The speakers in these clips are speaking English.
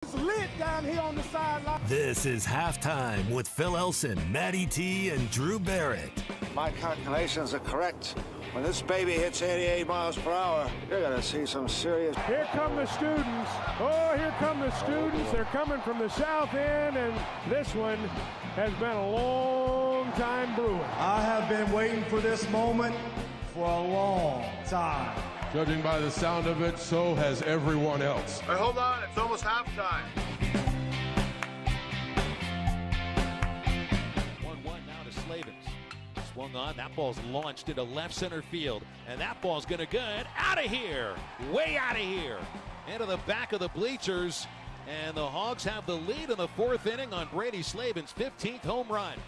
It's lit down here on the sideline. This is Halftime with Phil Elson, Matty T, and Drew Barrett. My calculations are correct. When this baby hits 88 miles per hour, you're going to see some serious... Here come the students. Oh, here come the students. They're coming from the south end, and this one has been a long time brewing. I have been waiting for this moment for a long time. Judging by the sound of it, so has everyone else. Hey, hold on, it's almost halftime. 1-1 now to Slavens. Swung on, that ball's launched into left center field, and that ball's gonna good. Out of here, way out of here, into the back of the bleachers, and the Hogs have the lead in the fourth inning on Brady Slavens' 15th home run.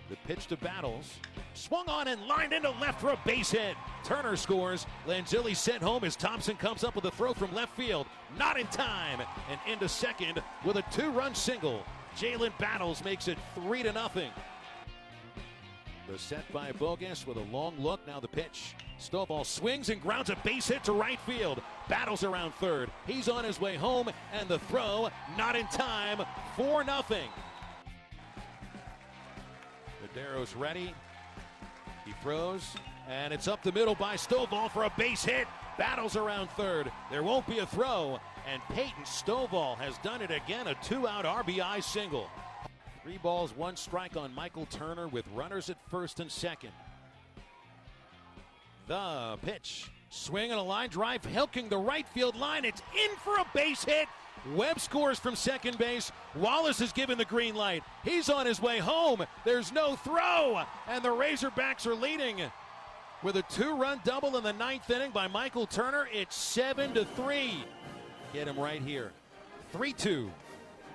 The pitch to Battles, swung on and lined into left for a base hit. Turner scores. Langilli sent home as Thompson comes up with a throw from left field. Not in time, and into second with a 2-run single. Jalen Battles makes it 3-0. The set by Bogus with a long look. Now the pitch. Stovall swings and grounds a base hit to right field. Battles around third. He's on his way home, and the throw not in time. 4-0. Madero's ready. He throws, and it's up the middle by Stovall for a base hit. Battles around third. There won't be a throw, and Peyton Stovall has done it again, a 2-out RBI single. 3 balls, 1 strike on Michael Turner with runners at first and second. The pitch. Swing and a line drive, hilking the right field line. It's in for a base hit. Webb scores from second base. Wallace is given the green light. He's on his way home. There's no throw, and the Razorbacks are leading with a 2-run double in the 9th inning by Michael Turner. It's 7-3. Get him right here. 3-2.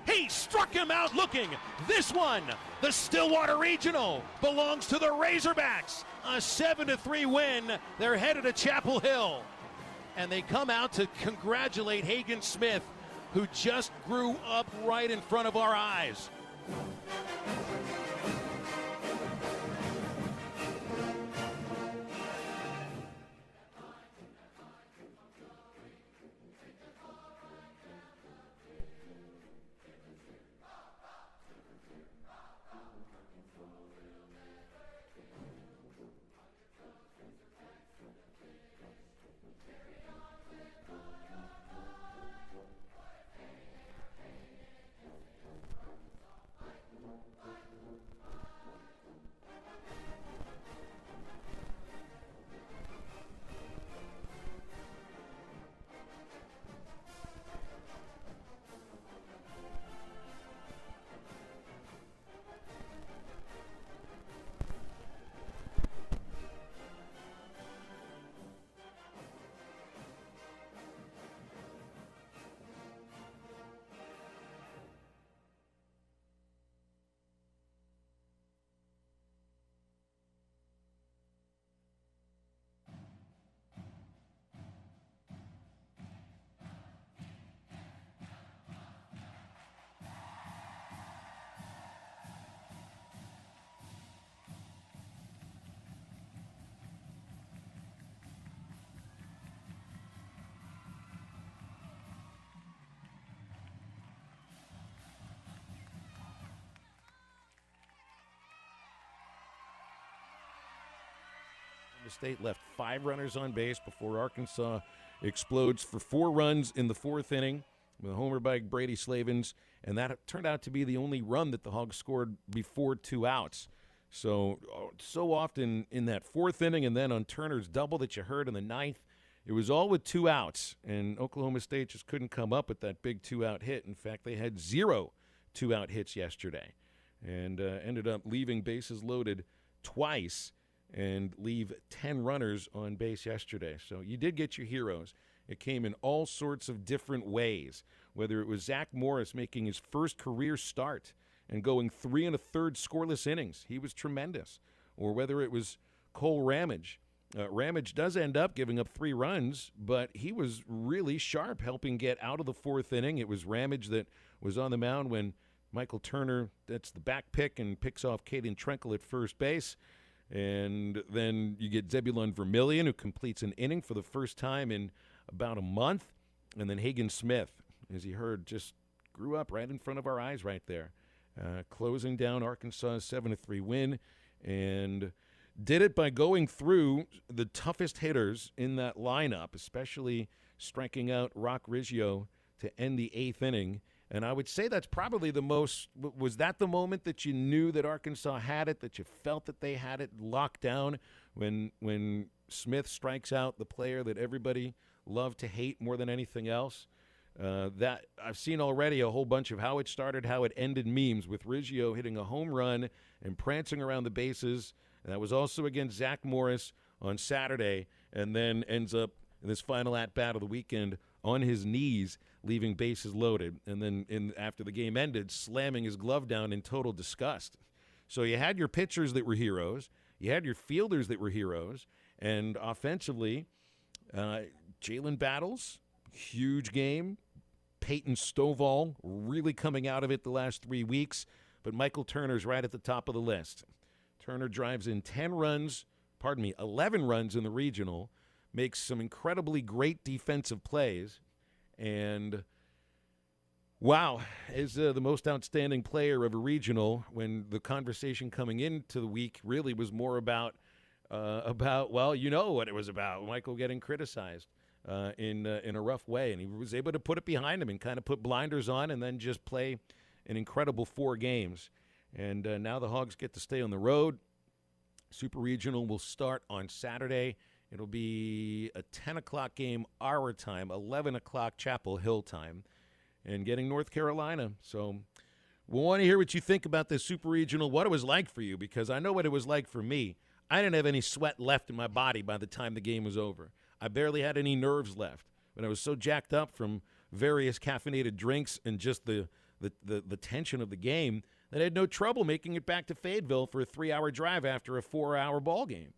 He struck him out looking. This one, the Stillwater Regional, belongs to the Razorbacks. A 7-3 win. They're headed to Chapel Hill, and they come out to congratulate Hagen Smith, who just grew up right in front of our eyes. The state left 5 runners on base before Arkansas explodes for 4 runs in the 4th inning with a homer by Brady Slavens, and that turned out to be the only run that the Hogs scored before 2 outs. So often in that 4th inning and then on Turner's double that you heard in the 9th, it was all with 2 outs, and Oklahoma State just couldn't come up with that big 2-out hit. In fact, they had 0 2-out hits yesterday and ended up leaving bases loaded twice and leave 10 runners on base yesterday. So you did get your heroes. It came in all sorts of different ways, whether it was Zach Morris making his first career start and going 3 1/3 scoreless innings. He was tremendous. Or whether it was Cole Ramage. Ramage does end up giving up 3 runs, but he was really sharp helping get out of the 4th inning. It was Ramage that was on the mound when Michael Turner, that's the back pick, and picks off Caden Trenkle at first base. And then you get Zebulon Vermillion, who completes an inning for the first time in about a month. And then Hagen Smith, as he heard, just grew up right in front of our eyes right there, closing down Arkansas's 7-3 win, and did it by going through the toughest hitters in that lineup, especially striking out Rock Riggio to end the 8th inning. And I would say that's probably the most – was that the moment that you knew that Arkansas had it, that you felt that they had it locked down when Smith strikes out the player that everybody loved to hate more than anything else? That I've seen already a whole bunch of how it started, how it ended memes with Riggio hitting a home run and prancing around the bases. And that was also against Zach Morris on Saturday, and then ends up in this final at-bat of the weekend on his knees, leaving bases loaded, and then after the game ended, slamming his glove down in total disgust. So you had your pitchers that were heroes, you had your fielders that were heroes, and offensively, Jalen Battles, huge game. Peyton Stovall really coming out of it the last 3 weeks, but Michael Turner's right at the top of the list. Turner drives in 11 runs in the regional, makes some incredibly great defensive plays, and wow, is the most outstanding player of a regional, when the conversation coming into the week really was more about well, you know what it was about, Michael getting criticized in a rough way, and he was able to put it behind him and kind of put blinders on and then just play an incredible 4 games. And now the Hogs get to stay on the road. Super Regional will start on Saturday. It'll be a 10 o'clock game our time, 11 o'clock Chapel Hill time, and getting North Carolina. So we want to hear what you think about this Super Regional, what it was like for you, because I know what it was like for me. I didn't have any sweat left in my body by the time the game was over. I barely had any nerves left. But I was so jacked up from various caffeinated drinks and just the tension of the game that I had no trouble making it back to Fayetteville for a 3-hour drive after a 4-hour ball game.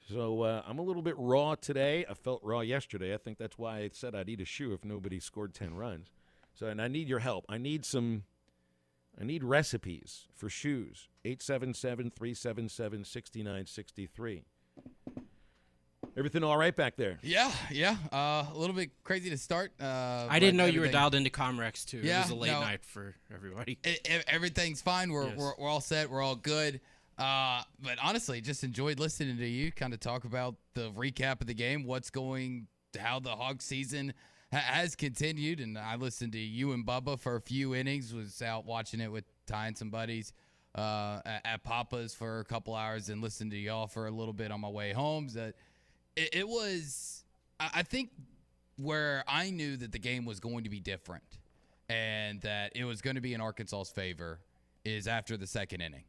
So I'm a little bit raw today. I felt raw yesterday. I think that's why I said I'd eat a shoe if nobody scored 10 runs. So, and I need your help. I need recipes for shoes. 877-377-6963. Everything all right back there? Yeah. A little bit crazy to start. I didn't know you were dialed into Comrex, too. Yeah, it was a late night for everybody. Everything's fine. We're all set. We're all good. But honestly, just enjoyed listening to you kind of talk about the recap of the game, how the Hog season has continued. And I listened to you and Bubba for a few innings, was out watching it with Ty and some buddies at Papa's for a couple hours, and listened to y'all for a little bit on my way home. It was, I think, where I knew that the game was going to be different and that it was going to be in Arkansas's favor is after the second inning.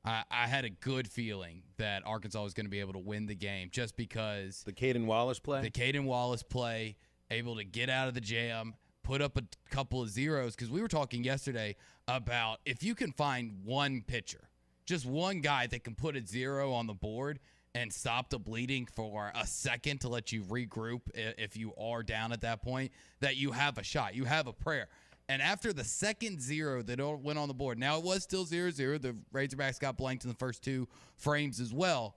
I had a good feeling that Arkansas was going to be able to win the game just because. The Caden Wallace play, able to get out of the jam, put up a couple of zeros, because we were talking yesterday about if you can find one pitcher, just one guy that can put a 0 on the board and stop the bleeding for a second to let you regroup if you are down at that point, that you have a shot. You have a prayer. And after the second 0 that went on the board, now it was still 0-0. The Razorbacks got blanked in the first 2 frames as well.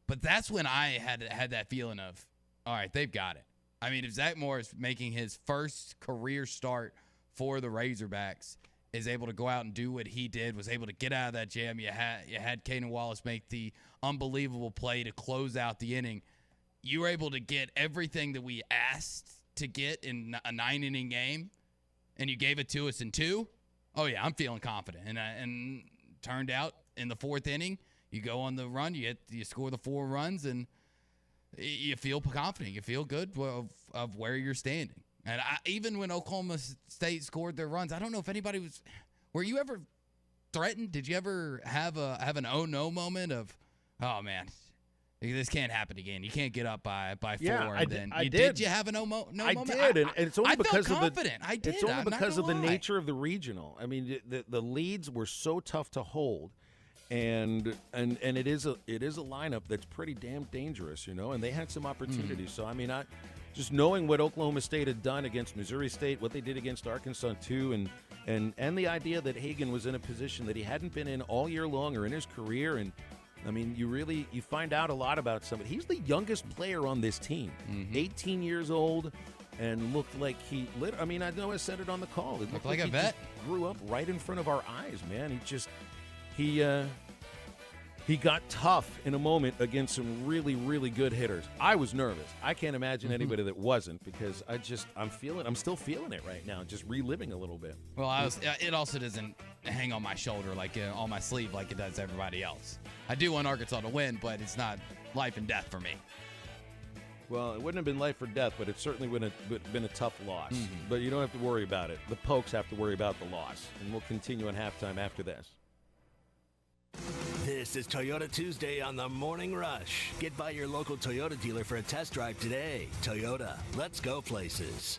But that's when I had that feeling of, all right, they've got it. I mean, if Zach Morris making his first career start for the Razorbacks is able to go out and do what he did, was able to get out of that jam. You had Caden Wallace make the unbelievable play to close out the inning. You were able to get everything that we asked to get in a 9-inning game, and you gave it to us in 2. Oh, yeah, I'm feeling confident. And turned out in the 4th inning, you go on the run, you score the 4 runs, and you feel confident. You feel good of where you're standing. And even when Oklahoma State scored their runs, I don't know if anybody was – were you ever threatened? Did you ever have an oh-no moment of, oh, man, this can't happen again. You can't get up by 4. Yeah, I did. Did you have a no moment? I did, and it's only because felt confident. I did. It's only because of the nature of the regional. I mean, the leads were so tough to hold, and it is a lineup that's pretty damn dangerous, you know. And they had some opportunities. So I mean, just knowing what Oklahoma State had done against Missouri State, what they did against Arkansas too, and the idea that Hagan was in a position that he hadn't been in all year long or in his career, and I mean, you find out a lot about somebody. He's the youngest player on this team, 18 years old, and looked like he lit. I mean, I know I said it on the call. It looked like a he vet. just grew up right in front of our eyes, man. He got tough in a moment against some really, really good hitters. I was nervous. I can't imagine anybody that wasn't, because I'm still feeling it right now, just reliving a little bit. Well, it also doesn't hang on my shoulder on my sleeve like it does everybody else. I do want Arkansas to win, but it's not life and death for me. Well, it wouldn't have been life or death, but it certainly would have been a tough loss. But you don't have to worry about it. The Pokes have to worry about the loss, and we'll continue in halftime after this. This is Toyota Tuesday on the Morning Rush. Get by your local Toyota dealer for a test drive today. Toyota, let's go places.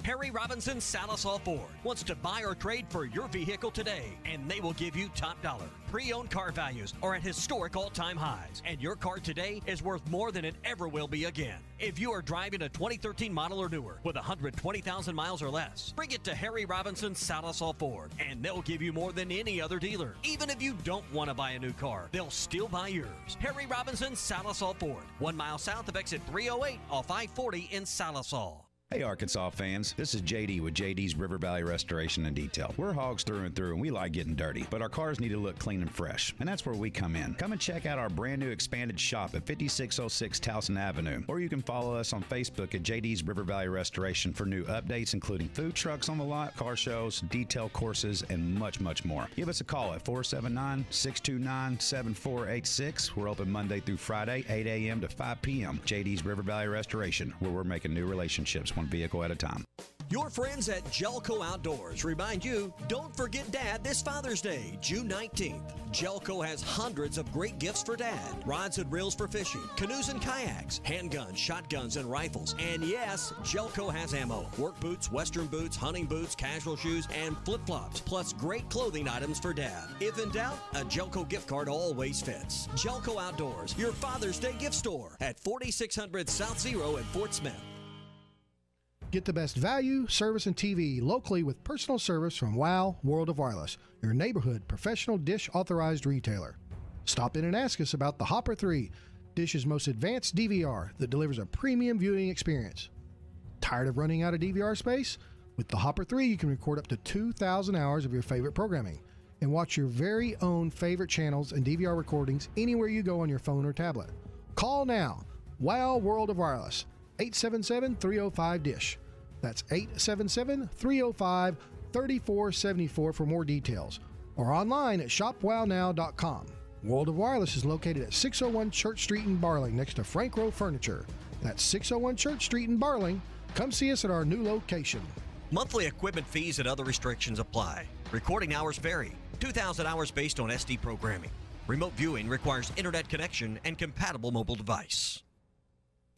Harry Robinson Salisol Ford wants to buy or trade for your vehicle today, and they will give you top dollar. Pre-owned car values are at historic all-time highs, and your car today is worth more than it ever will be again. If you are driving a 2013 model or newer with 120,000 miles or less, bring it to Harry Robinson Salisol Ford, and they'll give you more than any other dealer. Even if you don't want to buy a new car, they'll still buy yours. Harry Robinson Salisol Ford, 1 mile south of exit 308 off I-40 in Salisol. Hey Arkansas fans, this is JD with JD's River Valley Restoration and Detail. We're hogs through and through, and we like getting dirty, but our cars need to look clean and fresh, and that's where we come in. Come and check out our brand new expanded shop at 5606 Towson Avenue, or you can follow us on Facebook at JD's River Valley Restoration for new updates, including food trucks on the lot, car shows, detail courses, and much, much more. Give us a call at 479-629-7486. We're open Monday through Friday, 8 a.m. to 5 p.m. JD's River Valley Restoration, where we're making new relationships one vehicle at a time. Your friends at Gelco Outdoors remind you, don't forget Dad this Father's Day, June 19th. Gelco has hundreds of great gifts for Dad. Rods and reels for fishing, canoes and kayaks, handguns, shotguns, and rifles. And yes, Gelco has ammo, work boots, western boots, hunting boots, casual shoes, and flip-flops, plus great clothing items for Dad. If in doubt, a Gelco gift card always fits. Gelco Outdoors, your Father's Day gift store at 4600 South Zero in Fort Smith. Get the best value, service, and TV locally with personal service from WOW World of Wireless, your neighborhood professional Dish authorized retailer. Stop in and ask us about the Hopper 3, Dish's most advanced DVR that delivers a premium viewing experience. Tired of running out of DVR space? With the Hopper 3, you can record up to 2,000 hours of your favorite programming and watch your very own favorite channels and DVR recordings anywhere you go on your phone or tablet. Call now. WOW World of Wireless. 877-305-DISH. That's 877-305-3474 for more details. Or online at shopwownow.com. World of Wireless is located at 601 Church Street in Barling next to Frank Rowe Furniture. That's 601 Church Street in Barling. Come see us at our new location. Monthly equipment fees and other restrictions apply. Recording hours vary. 2,000 hours based on SD programming. Remote viewing requires internet connection and compatible mobile device.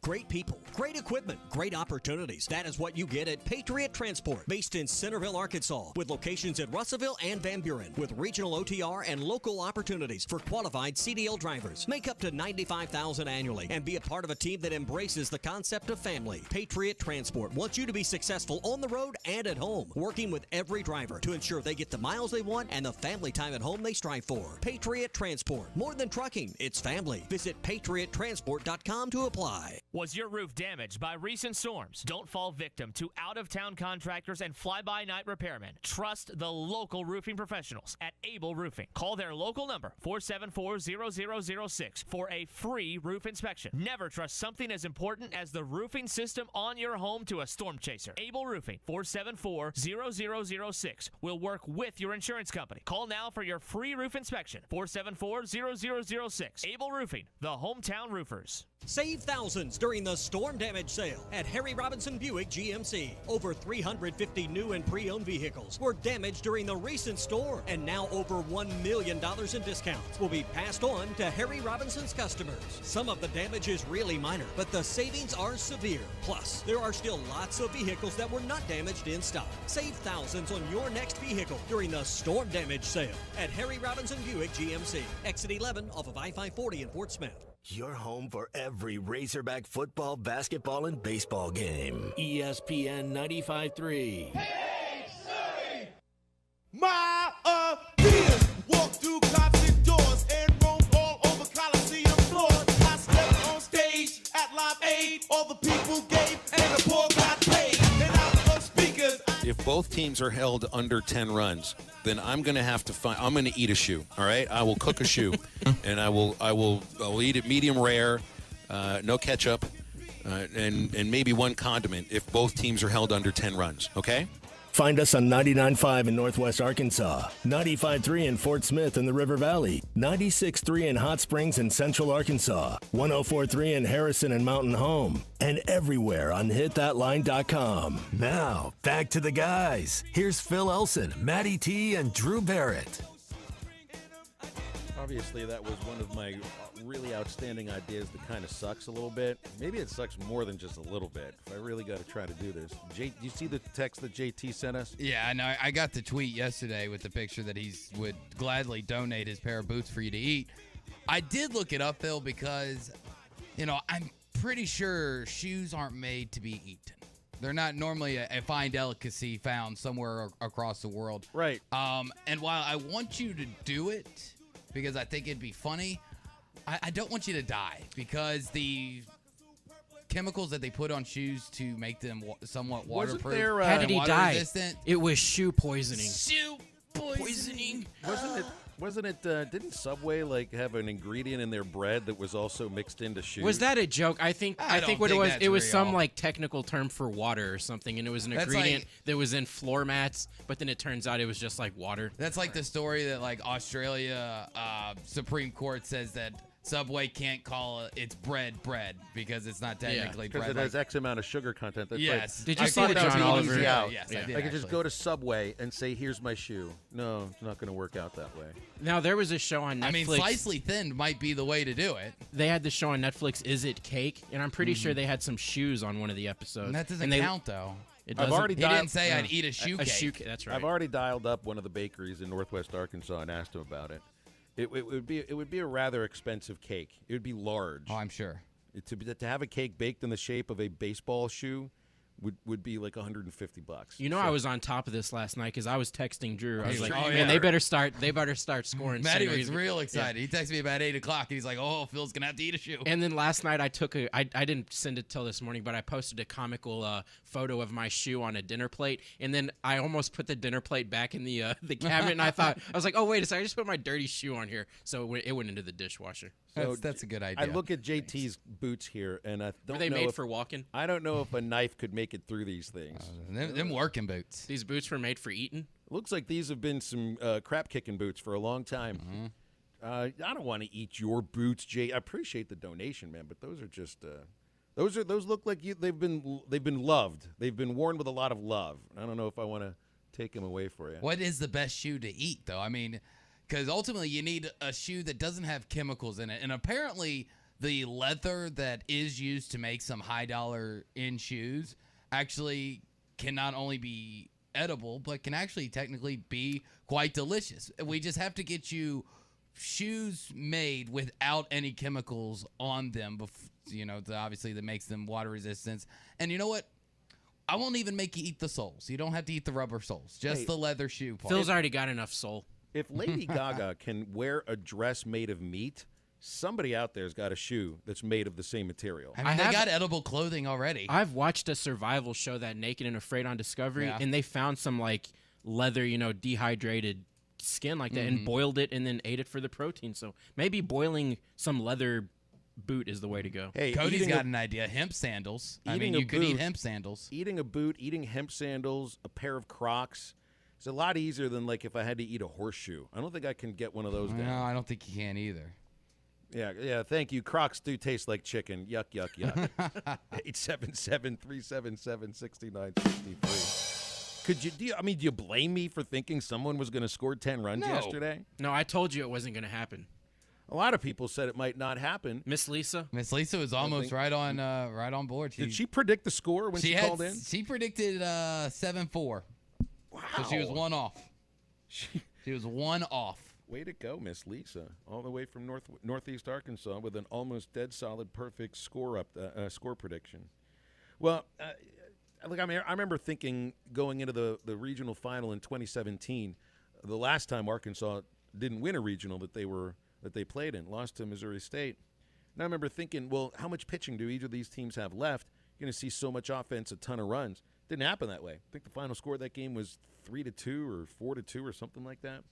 Great people, great equipment, great opportunities. That is what you get at Patriot Transport, based in Centerville, Arkansas, with locations at Russellville and Van Buren, with regional OTR and local opportunities for qualified CDL drivers. Make up to $95,000 annually and be a part of a team that embraces the concept of family. Patriot Transport wants you to be successful on the road and at home, working with every driver to ensure they get the miles they want and the family time at home they strive for. Patriot Transport, more than trucking, it's family. Visit patriottransport.com to apply. Was your roof damaged by recent storms? Don't fall victim to out-of-town contractors and fly-by-night repairmen. Trust the local roofing professionals at Able Roofing. Call their local number, 474-0006, for a free roof inspection. Never trust something as important as the roofing system on your home to a storm chaser. Able Roofing, 474-0006, will work with your insurance company. Call now for your free roof inspection, 474-0006. Able Roofing, the hometown roofers. Save thousands during the storm damage sale at Harry Robinson Buick GMC. Over 350 new and pre-owned vehicles were damaged during the recent storm, and now over $1 million in discounts will be passed on to Harry Robinson's customers. Some of the damage is really minor, but the savings are severe. Plus, there are still lots of vehicles that were not damaged in stock. Save thousands on your next vehicle during the storm damage sale at Harry Robinson Buick GMC. Exit 11 off of I-540 in Fort Smith. Your home for every Razorback football, basketball, and baseball game. ESPN 95.3. Hey, Surrey! My ideas walk through closet doors and roam all over Coliseum floors. I stepped on stage at Live Aid. All the people gave and the both teams are held under 10 runs, then I'm going to have to find. I'm going to eat a shoe. All right, I will cook a shoe, and I'll eat it medium rare, no ketchup, and maybe one condiment if both teams are held under 10 runs. Okay. Find us on 99.5 in Northwest Arkansas, 95.3 in Fort Smith in the River Valley, 96.3 in Hot Springs in Central Arkansas, 104.3 in Harrison and Mountain Home, and everywhere on hitthatline.com. Now, back to the guys. Here's Phil Elson, Matty T, and Drew Barrett. Obviously, that was one of my really outstanding ideas that kind of sucks a little bit. Maybe it sucks more than just a little bit. If I really got to try to do this. Do you see the text that JT sent us? Yeah, I know. I got the tweet yesterday with the picture that he would gladly donate his pair of boots for you to eat. I did look it up, Phil, because, I'm pretty sure shoes aren't made to be eaten. They're not normally a fine delicacy found somewhere across the world. Right. And while I want you to do it, because I think it'd be funny, I don't want you to die, because the chemicals that they put on shoes to make them somewhat waterproof. How did he die? Resistant. It was shoe poisoning. Shoe poisoning. Wasn't it? Didn't Subway have an ingredient in their bread that was also mixed into shoes? Was that a joke? I think what it was some technical term for water or something, and it was an ingredient that was in floor mats, but then it turns out it was just like water. That's like the story that Australia Supreme Court says that Subway can't call its bread because it's not technically bread. Because it has X amount of sugar content. That's yes. Did you see the John Oliver? Yes, I did. I could just go to Subway and say, "Here's my shoe." No, it's not going to work out that way. Now, there was a show on Netflix. I mean, slightly thin might be the way to do it. They had the show on Netflix, Is It Cake? And I'm pretty sure they had some shoes on one of the episodes. And that doesn't count, though. It doesn't. He didn't say I'd eat a shoe cake. That's right. I've already dialed up one of the bakeries in Northwest Arkansas and asked him about it. It would be a rather expensive cake. It would be large. Oh, I'm sure. To have a cake baked in the shape of a baseball shoe would be like $150. I was on top of this last night because I was texting Drew. I was like, sure man, they better start scoring. Matty was real excited. Yeah. He texted me about 8 o'clock, and he's like, "Oh, Phil's gonna have to eat a shoe." And then last night I didn't send it till this morning, but I posted a comical photo of my shoe on a dinner plate, and then I almost put the dinner plate back in the cabinet, and I was like, oh wait a second, I just put my dirty shoe on here, so it went into the dishwasher. So that's a good idea. I look at JT's boots here, and I don't know. Were they made for walking? I don't know if a knife could make it through these things. Them working boots. These boots were made for eating? Looks like these have been some crap-kicking boots for a long time. Mm-hmm. I don't want to eat your boots, Jay. I appreciate the donation, man, but those are just those look like they've been loved. They've been worn with a lot of love. I don't know if I want to take them away for you. What is the best shoe to eat, though? I mean, because ultimately you need a shoe that doesn't have chemicals in it. And apparently the leather that is used to make some high-dollar in shoes actually can not only be edible, but can actually technically be quite delicious. We just have to get you shoes made without any chemicals on them, obviously that makes them water resistant. And you know what? I won't even make you eat the soles. You don't have to eat the rubber soles, just the leather shoe part. Phil's already got enough sole. If Lady Gaga can wear a dress made of meat, somebody out there's got a shoe that's made of the same material. I mean, they got edible clothing already. I've watched a survival show, that Naked and Afraid on Discovery, and they found some leather, dehydrated skin like that, and boiled it and then ate it for the protein. So maybe boiling some leather boot is the way to go. Hey, Cody's got an idea. Hemp sandals. You could eat hemp sandals. Eating a boot, eating hemp sandals, a pair of Crocs. It's a lot easier than if I had to eat a horseshoe. I don't think I can get one of those down. No, I don't think you can either. Yeah, thank you. Crocs do taste like chicken. Yuck, yuck, yuck. 877-377-6963. Do you blame me for thinking someone was going to score 10 runs yesterday? No, I told you it wasn't going to happen. A lot of people said it might not happen. Miss Lisa was almost right on board. Did she predict the score when she called in? She predicted 7-4. Wow. So she was one off. She was one off. Way to go, Miss Lisa. All the way from Northeast Arkansas with an almost dead solid perfect score prediction. Well, I remember thinking going into the regional final in 2017, the last time Arkansas didn't win a regional that they played in, lost to Missouri State. And I remember thinking, well, how much pitching do each of these teams have left? You're going to see so much offense, a ton of runs. Didn't happen that way. I think the final score of that game was 3-2 or 4-2 or something like that.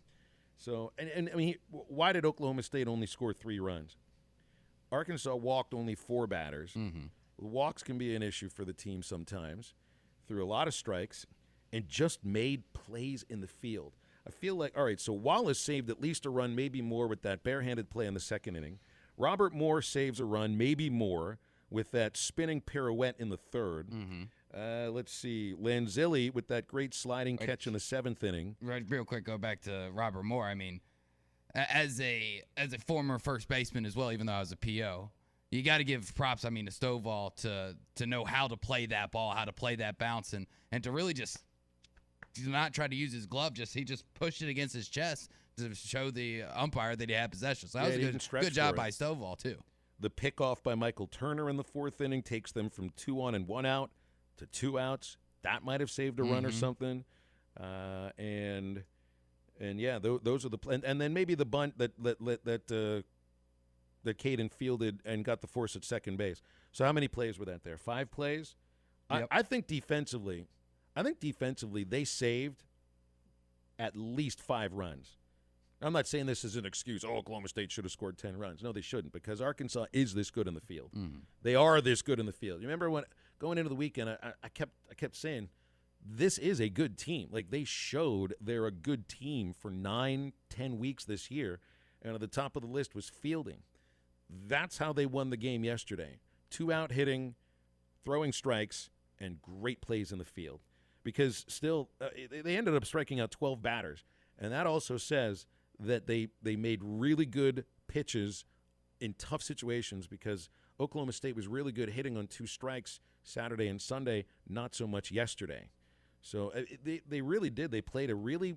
So, and I mean, why did Oklahoma State only score 3 runs? Arkansas walked only 4 batters. Walks can be an issue for the team sometimes. Threw a lot of strikes and just made plays in the field. I feel like, all right, so Wallace saved at least a run, maybe more, with that barehanded play in the second inning. Robert Moore saves a run, maybe more, with that spinning pirouette in the third. Let's see. Lanzilli with that great sliding catch in the 7th inning. Real quick, go back to Robert Moore. I mean, as a former first baseman as well, even though I was a PO, you got to give props, I mean, to Stovall to know how to play that ball, how to play that bounce, and to really just not try to use his glove. He just pushed it against his chest to show the umpire that he had possession. So that was a good job by Stovall, too. The pickoff by Michael Turner in the 4th inning takes them from 2 on and 1 out to 2 outs. That might have saved a run or something. And yeah, those are the and then maybe the bunt that Caden fielded and got the force at second base. So how many plays were that there? 5 plays? Yep. I think defensively they saved at least 5 runs. I'm not saying this is an excuse. Oh, Oklahoma State should have scored 10 runs. No, they shouldn't, because Arkansas is this good in the field. They are this good in the field. You remember when going into the weekend, I kept saying this is a good team. Like, they showed they're a good team for 9-10 weeks this year, and at the top of the list was fielding. That's how they won the game yesterday. 2-out hitting, throwing strikes, and great plays in the field. Because still, they ended up striking out 12 batters, and that also says that they made really good pitches in tough situations, because Oklahoma State was really good hitting on 2 strikes Saturday and Sunday, not so much yesterday. So they really did. They played a really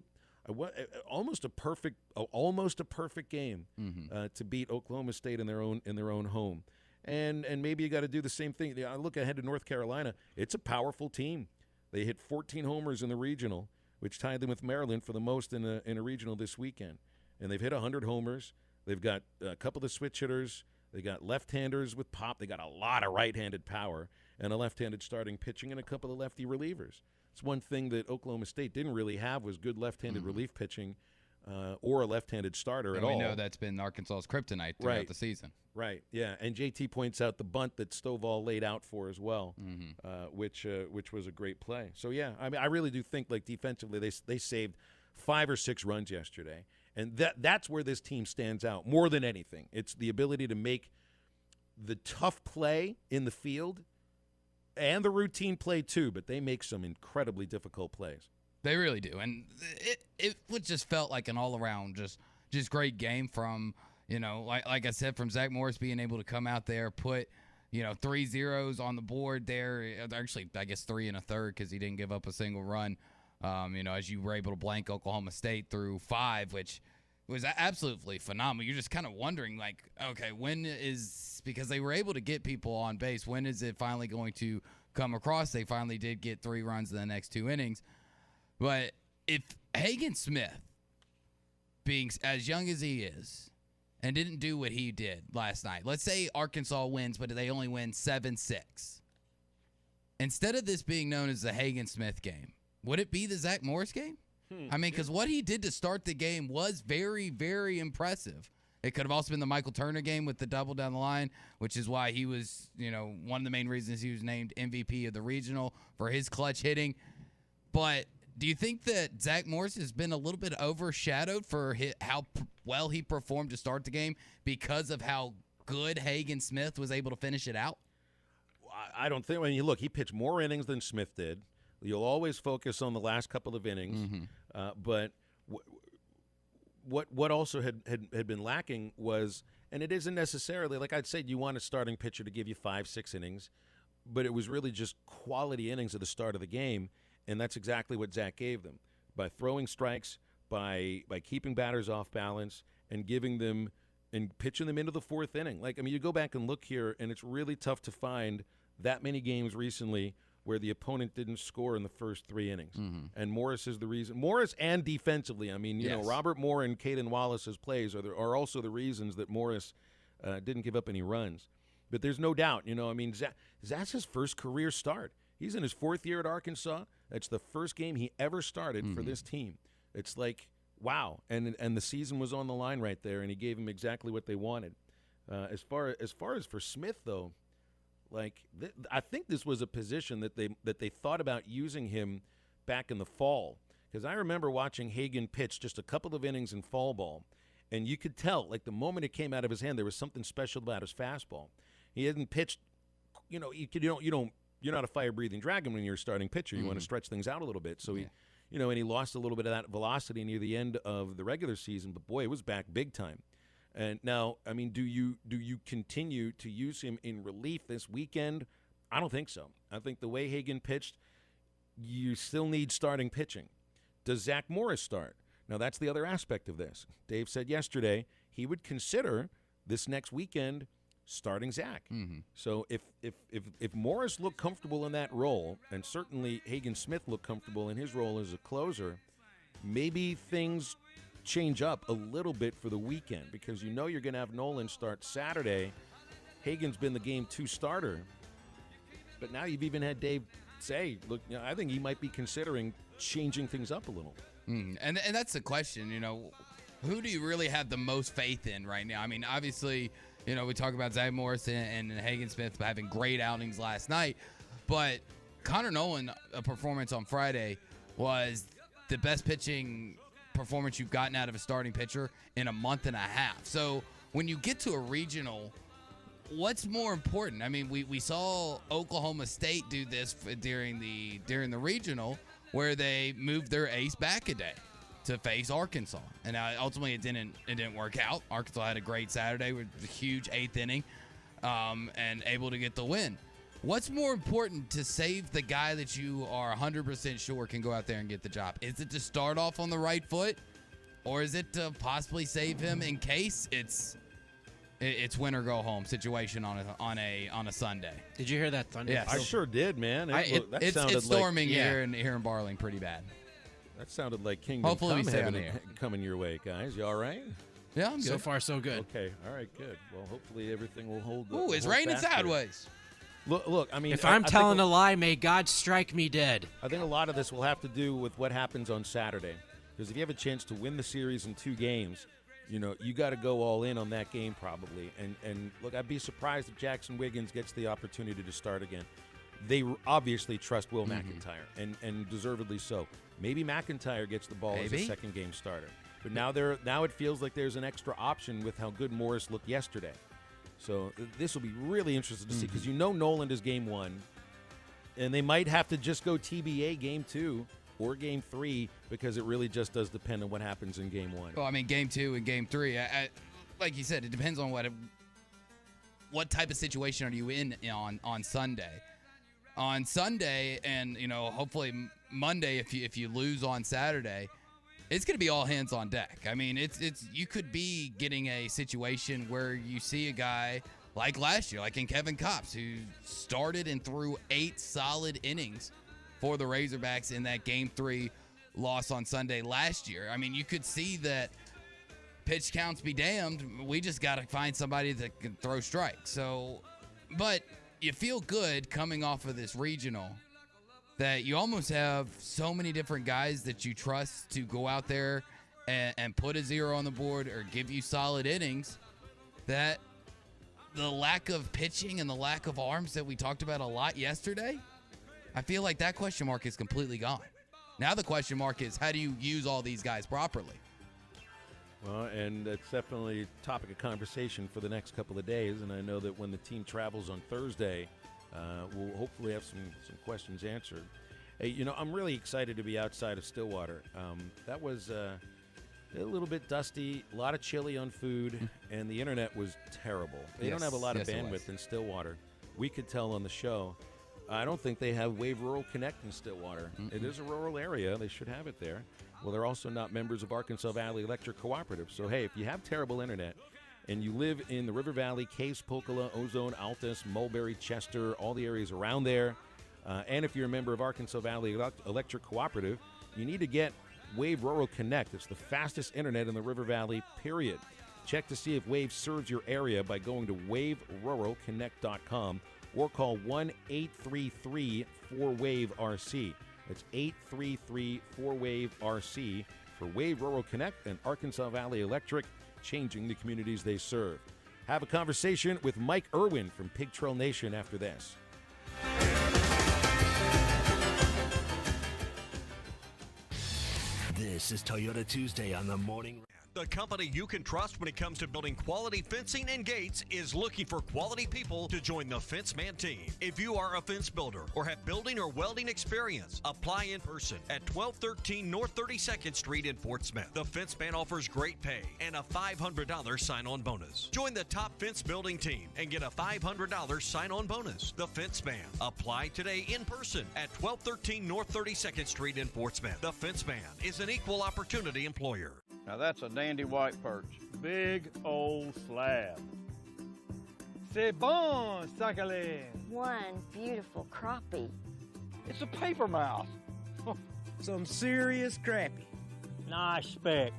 almost a perfect game to beat Oklahoma State in their own home. And maybe you got to do the same thing. I look ahead to North Carolina. It's a powerful team. They hit 14 homers in the regional, which tied them with Maryland for the most in a regional this weekend. And they've hit 100 homers. They've got a couple of switch hitters. They got left-handers with pop. They got a lot of right-handed power and a left-handed starting pitching and a couple of lefty relievers. It's one thing that Oklahoma State didn't really have, was good left-handed relief pitching or a left-handed starter at all. We know that's been Arkansas's kryptonite throughout the season. Right, yeah. And JT points out the bunt that Stovall laid out for as well, which was a great play. So, yeah, I mean, I really do think, like, defensively they saved 5 or 6 runs yesterday. And that's where this team stands out more than anything. It's the ability to make the tough play in the field and the routine play too, but they make some incredibly difficult plays. They really do. And it just felt like an all-around just great game from, like I said, from Zach Morris being able to come out there, put, 3 zeros on the board there. Actually, I guess 3 1/3 because he didn't give up a single run. As you were able to blank Oklahoma State through 5, which was absolutely phenomenal. You're just kind of wondering, like, okay, because they were able to get people on base, when is it finally going to come across? They finally did get 3 runs in the next 2 innings. But if Hagen Smith, being as young as he is, and didn't do what he did last night, let's say Arkansas wins, but they only win 7-6. Instead of this being known as the Hagen Smith game, would it be the Zach Morris game? I mean, because what he did to start the game was very, very impressive. It could have also been the Michael Turner game with the double down the line, which is why he was, one of the main reasons he was named MVP of the regional for his clutch hitting. But do you think that Zach Morris has been a little bit overshadowed for how well he performed to start the game because of how good Hagen Smith was able to finish it out? I don't think. When you look, he pitched more innings than Smith did. You'll always focus on the last couple of innings, but what also had been lacking was, and it isn't necessarily, like I'd say, you want a starting pitcher to give you 5-6 innings, but it was really just quality innings at the start of the game, and that's exactly what Zach gave them by throwing strikes, by keeping batters off balance, and giving them and pitching them into the 4th inning. Like, I mean, you go back and look here, and it's really tough to find that many games recently where the opponent didn't score in the first 3 innings. And Morris is the reason. Morris and defensively. I mean, you know, Robert Moore and Caden Wallace's plays are also the reasons that Morris didn't give up any runs. But there's no doubt, I mean, Zach's his first career start. He's in his 4th year at Arkansas. That's the first game he ever started for this team. It's like, wow. And the season was on the line right there, and he gave them exactly what they wanted. As far as for Smith, though, like I think this was a position that they thought about using him back in the fall. Because I remember watching Hagan pitch just a couple of innings in fall ball, and you could tell, like the moment it came out of his hand, there was something special about his fastball. He hadn't pitched, you're not a fire-breathing dragon when you're a starting pitcher. You want to stretch things out a little bit. So he, and he lost a little bit of that velocity near the end of the regular season. But boy, it was back big time. And now, I mean, do you continue to use him in relief this weekend? I don't think so. I think the way Hagan pitched, you still need starting pitching. Does Zach Morris start? Now, that's the other aspect of this. Dave said yesterday he would consider this next weekend starting Zach. So if Morris looked comfortable in that role, and certainly Hagan Smith looked comfortable in his role as a closer, maybe things change up a little bit for the weekend, because you're going to have Nolan start Saturday. Hagan's been the Game 2 starter, but now you've even had Dave say, look, I think he might be considering changing things up a little. And that's the question, who do you really have the most faith in right now? I mean, obviously, we talk about Zach Morris and Hagan Smith having great outings last night, but Connor Nolan, a performance on Friday, was the best pitching performance you've gotten out of a starting pitcher in a month and a half. So when you get to a regional, what's more important? I mean, we saw Oklahoma State do this during the regional, where they moved their ace back a day to face Arkansas, and ultimately it didn't work out. Arkansas had a great Saturday with a huge 8th inning, and able to get the win. What's more important to save the guy that you are 100% sure can go out there and get the job? Is it to start off on the right foot, or is it to possibly save him in case it's win or go home situation on a Sunday? Did you hear that thunder? Yes, I sure did, man. It's storming here in Barling pretty bad. That sounded like Kingdom Come coming your way, guys. You all right? Yeah, I'm good. So far, so good. Okay, all right, good. Well, hopefully everything will hold. Ooh, it's raining sideways. Look, I mean, if I'm telling a lie, may God strike me dead. I think a lot of this will have to do with what happens on Saturday, because if you have a chance to win the series in 2 games, you got to go all in on that game probably. And look, I'd be surprised if Jackson Wiggins gets the opportunity to start again. They obviously trust Will McIntyre, and deservedly so. Maybe McIntyre gets the ball as a second game starter. But now it feels like there's an extra option with how good Morris looked yesterday. So this will be really interesting to see, because Noland is Game 1, and they might have to just go TBA Game 2 or Game 3, because it really just does depend on what happens in Game 1. Well, I mean, Game 2 and Game 3, like you said, it depends on what type of situation are you in on Sunday. On Sunday, and hopefully Monday, if you lose on Saturday, it's going to be all hands on deck. I mean, it's you could be getting a situation where you see a guy like last year, like in Kevin Kopps, who started and threw 8 solid innings for the Razorbacks in that Game 3 loss on Sunday last year. I mean, you could see that pitch counts be damned. We just got to find somebody that can throw strikes. So, but you feel good coming off of this regional that you almost have so many different guys that you trust to go out there and put a 0 on the board or give you solid innings, that the lack of pitching and the lack of arms that we talked about a lot yesterday, I feel like that question mark is completely gone. Now the question mark is, how do you use all these guys properly? Well, and it's definitely a topic of conversation for the next couple of days, and I know that when the team travels on Thursday, we'll hopefully have some questions answered. Hey, I'm really excited to be outside of Stillwater. That was a little bit dusty, a lot of chili on food, and the internet was terrible. They don't have a lot of bandwidth in Stillwater. We could tell on the show. I don't think they have Wave Rural Connect in Stillwater. It is a rural area. They should have it there. Well, they're also not members of Arkansas Valley Electric Cooperative. So, hey, if you have terrible internet and you live in the River Valley, Case, Pocola, Ozone, Altus, Mulberry, Chester, all the areas around there, and if you're a member of Arkansas Valley Electric Cooperative, you need to get Wave Rural Connect. It's the fastest internet in the River Valley, period. Check to see if Wave serves your area by going to waveruralconnect.com or call 1-833-5 833-4WAVE-RC. That's 833-4WAVE-RC for Wave Rural Connect and Arkansas Valley Electric, changing the communities they serve. Have a conversation with Mike Irwin from Pig Trail Nation after this. This is Toyota Tuesday on the Morning. The company you can trust when it comes to building quality fencing and gates is looking for quality people to join the Fence Man team. If you are a fence builder or have building or welding experience, apply in person at 1213 North 32nd Street in Fort Smith. The Fence Man offers great pay and a $500 sign-on bonus. Join the top fence building team and get a $500 sign-on bonus. The Fence Man. Apply today in person at 1213 North 32nd Street in Fort Smith. The Fence Man is an equal opportunity employer. Now that's a dandy white perch. Big old slab. C'est bon, Sakhalin. One beautiful crappie. It's a paper mouse. Some serious crappie. Nice speck.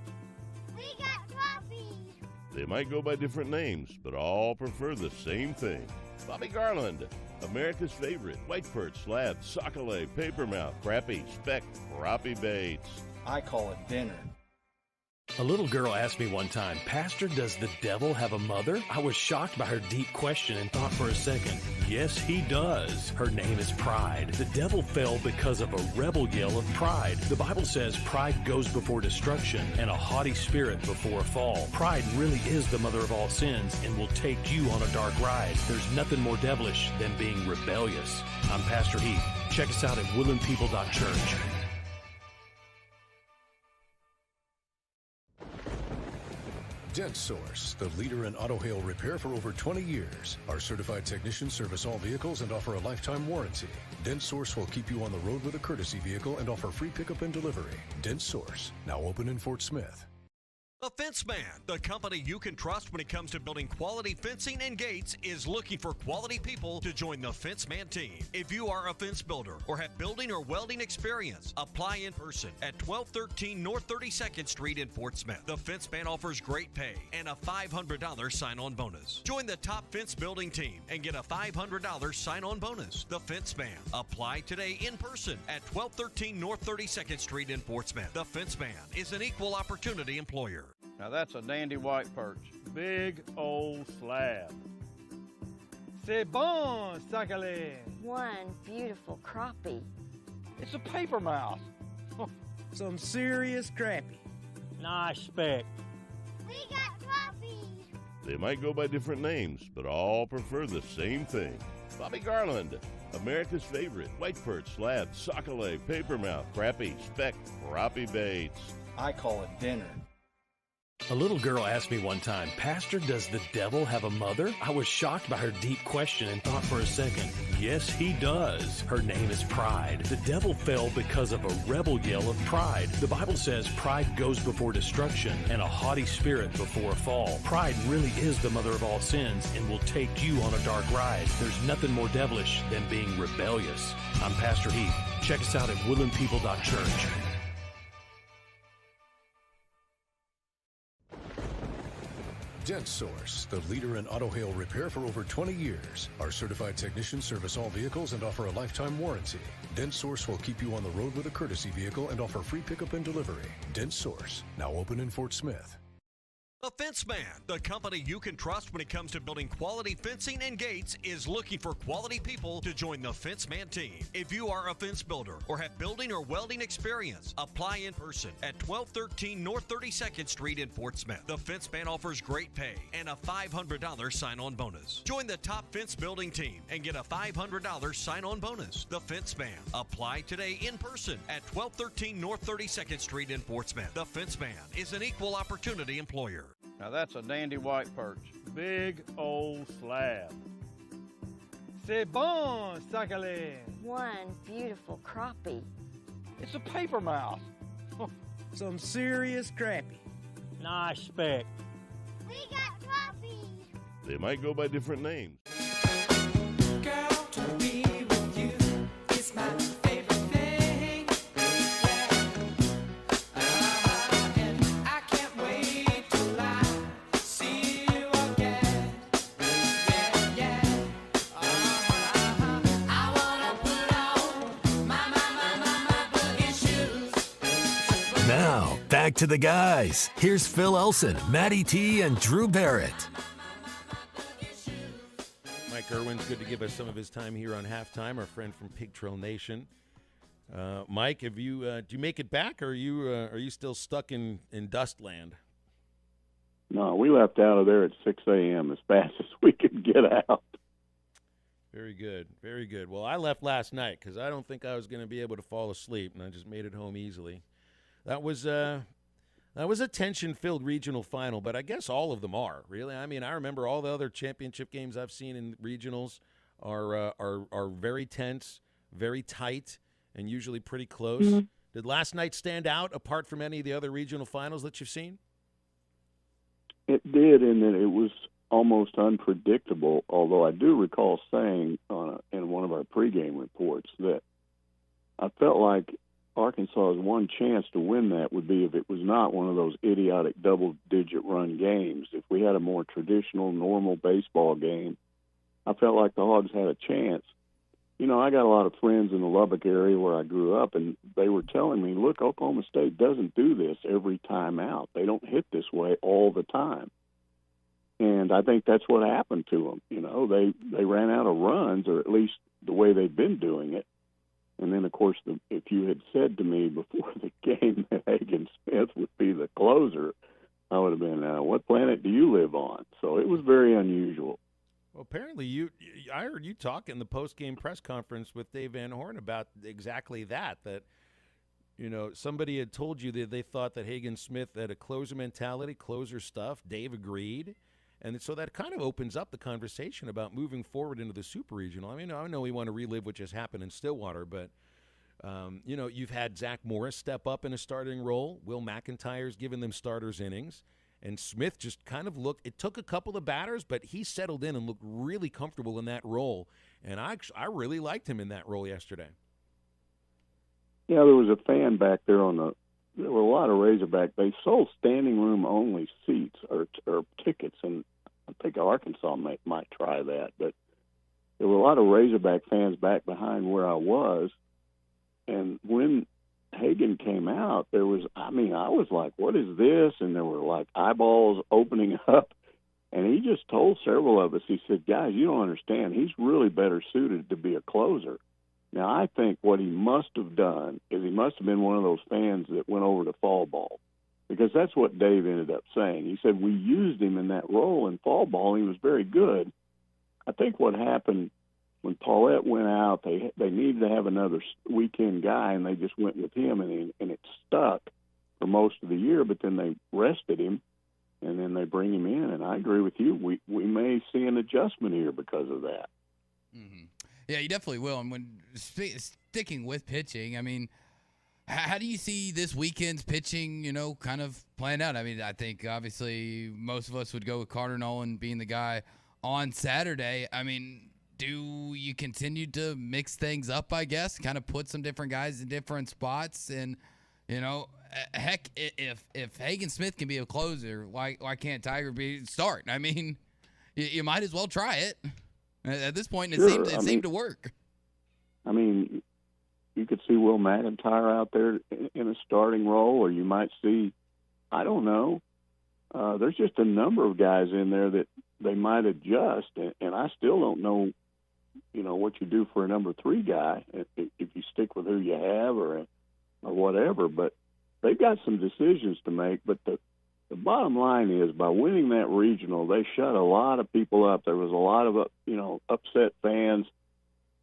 We got crappies. They might go by different names, but all prefer the same thing. Bobby Garland, America's favorite white perch, slab, sockeye, papermouth, crappie, speck, crappie baits. I call it dinner. A little girl asked me one time, "Pastor, does the devil have a mother?" I was shocked by her deep question and thought for a second. Yes, he does. Her name is pride. The devil fell because of a rebel yell of pride. The Bible says pride goes before destruction and a haughty spirit before a fall. Pride really is the mother of all sins and will take you on a dark ride. There's nothing more devilish than being rebellious. I'm Pastor Heath. Check us out at woodlandpeople.church. Dent Source, the leader in auto hail repair for over 20 years. Our certified technicians service all vehicles and offer a lifetime warranty. Dent Source will keep you on the road with a courtesy vehicle and offer free pickup and delivery. Dent Source, now open in Fort Smith. The Fence Man, the company you can trust when it comes to building quality fencing and gates, is looking for quality people to join the Fence Man team. If you are a fence builder or have building or welding experience, apply in person at 1213 North 32nd Street in Fort Smith. The Fence Man offers great pay and a $500 sign-on bonus. Join the top fence building team and get a $500 sign-on bonus. The Fence Man. Apply today in person at 1213 North 32nd Street in Fort Smith. The Fence Man is an equal opportunity employer. Now that's a dandy white perch. Big old slab. C'est bon, Sakhalin. One beautiful crappie. It's a paper mouse. Some serious crappie. Nice speck. We got crappies. They might go by different names, but all prefer the same thing. Bobby Garland, America's favorite white perch, slab, sockeye, papermouth, crappie, speck, crappie baits. I call it dinner. A little girl asked me one time, "Pastor, does the devil have a mother?" I was shocked by her deep question and thought for a second. Yes, he does. Her name is pride. The devil fell because of a rebel yell of pride. The Bible says pride goes before destruction and a haughty spirit before a fall. Pride really is the mother of all sins and will take you on a dark ride. There's nothing more devilish than being rebellious. I'm Pastor Heath. Check us out at woodlandpeople.church. Dent Source, the leader in auto hail repair for over 20 years. Our certified technicians service all vehicles and offer a lifetime warranty. Dent Source will keep you on the road with a courtesy vehicle and offer free pickup and delivery. Dent Source, now open in Fort Smith. The Fence Man, the company you can trust when it comes to building quality fencing and gates, is looking for quality people to join the Fence Man team. If you are a fence builder or have building or welding experience, apply in person at 1213 North 32nd Street in Fort Smith. The Fence Man offers great pay and a $500 sign-on bonus. Join the top fence building team and get a $500 sign-on bonus. The Fence Man. Apply today in person at 1213 North 32nd Street in Fort Smith. The Fence Man is an equal opportunity employer. Now that's a dandy white perch. Big old slab. C'est bon, Sakhalin. One beautiful crappie. It's a paper mouse. Some serious crappie. Nice speck. We got crappies. They might go by different names. Girl, to be with you is my favorite thing. And I can't wait till I see you again. Yeah, yeah. I wanna put on to the guys. Here's Phil Elson, Matty T, and Drew Barrett. Mike Irwin's good to give us some of his time here on Halftime, our friend from Pig Trail Nation. Mike, have you do you make it back, or are you still stuck in Dustland? No, we left out of there at 6 a.m. as fast as we could get out. Very good, very good. Well, I left last night because I don't think I was going to be able to fall asleep, and I just made it home easily. That was a tension-filled regional final, but I guess all of them are, really. I mean, I remember all the other championship games I've seen in regionals are very tense, very tight, and usually pretty close. Mm-hmm. Did last night stand out apart from any of the other regional finals that you've seen? It did, in that it was almost unpredictable, although I do recall saying in one of our pregame reports that I felt like Arkansas's one chance to win that would be if it was not one of those idiotic double-digit run games. If we had a more traditional, normal baseball game, I felt like the Hogs had a chance. You know, I got a lot of friends in the Lubbock area where I grew up, and they were telling me, look, Oklahoma State doesn't do this every time out. They don't hit this way all the time. And I think that's what happened to them. You know, they ran out of runs, or at least the way they've been doing it. And then, of course, if you had said to me before the game that Hagen Smith would be the closer, I would have been, what planet do you live on? So it was very unusual. Well, apparently I heard you talk in the post-game press conference with Dave Van Horn about exactly that, you know, somebody had told you that they thought that Hagen Smith had a closer mentality, closer stuff. Dave agreed. And so that kind of opens up the conversation about moving forward into the Super Regional. I mean, I know we want to relive what just happened in Stillwater, but, you know, you've had Zach Morris step up in a starting role. Will McIntyre's given them starters innings. And Smith just kind of looked – it took a couple of batters, but he settled in and looked really comfortable in that role. And I really liked him in that role yesterday. Yeah, there was a fan back there there were a lot of Razorback. They sold standing room only seats or tickets, and I think Arkansas might try that. But there were a lot of Razorback fans back behind where I was. And when Hagen came out, I was like, what is this? And there were like eyeballs opening up. And he just told several of us, he said, guys, you don't understand. He's really better suited to be a closer. Now, I think what he must have done is he must have been one of those fans that went over to fall ball, because that's what Dave ended up saying. He said we used him in that role in fall ball, and he was very good. I think what happened when Paulette went out, they needed to have another weekend guy, and they just went with him, and it stuck for most of the year, but then they rested him, and then they bring him in. And I agree with you. We may see an adjustment here because of that. Mm-hmm. Yeah, you definitely will. And when sticking with pitching, I mean, how do you see this weekend's pitching, you know, kind of playing out? I mean, I think obviously most of us would go with Carter Nolan being the guy on Saturday. I mean, do you continue to mix things up, I guess, kind of put some different guys in different spots? And, you know, heck, if Hagen Smith can be a closer, why can't Tiger be start? I mean, you might as well try it. At this point, Sure. it seemed to work. I mean, you could see Will McIntyre out there in a starting role, or you might see, I don't know. There's just a number of guys in there that they might adjust, and I still don't know, you know, what you do for a number 3 guy, if you stick with who you have or whatever. But they've got some decisions to make. But the bottom line is, by winning that regional, they shut a lot of people up. There was a lot of, upset fans.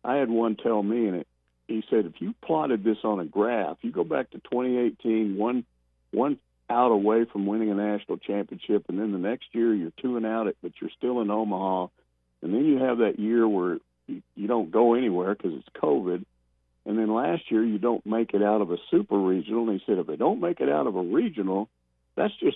I had one tell me, and he said, if you plotted this on a graph, you go back to 2018, one out away from winning a national championship, and then the next year you're 2 out, but you're still in Omaha, and then you have that year where you don't go anywhere because it's COVID, and then last year you don't make it out of a super regional. And he said, if they don't make it out of a regional,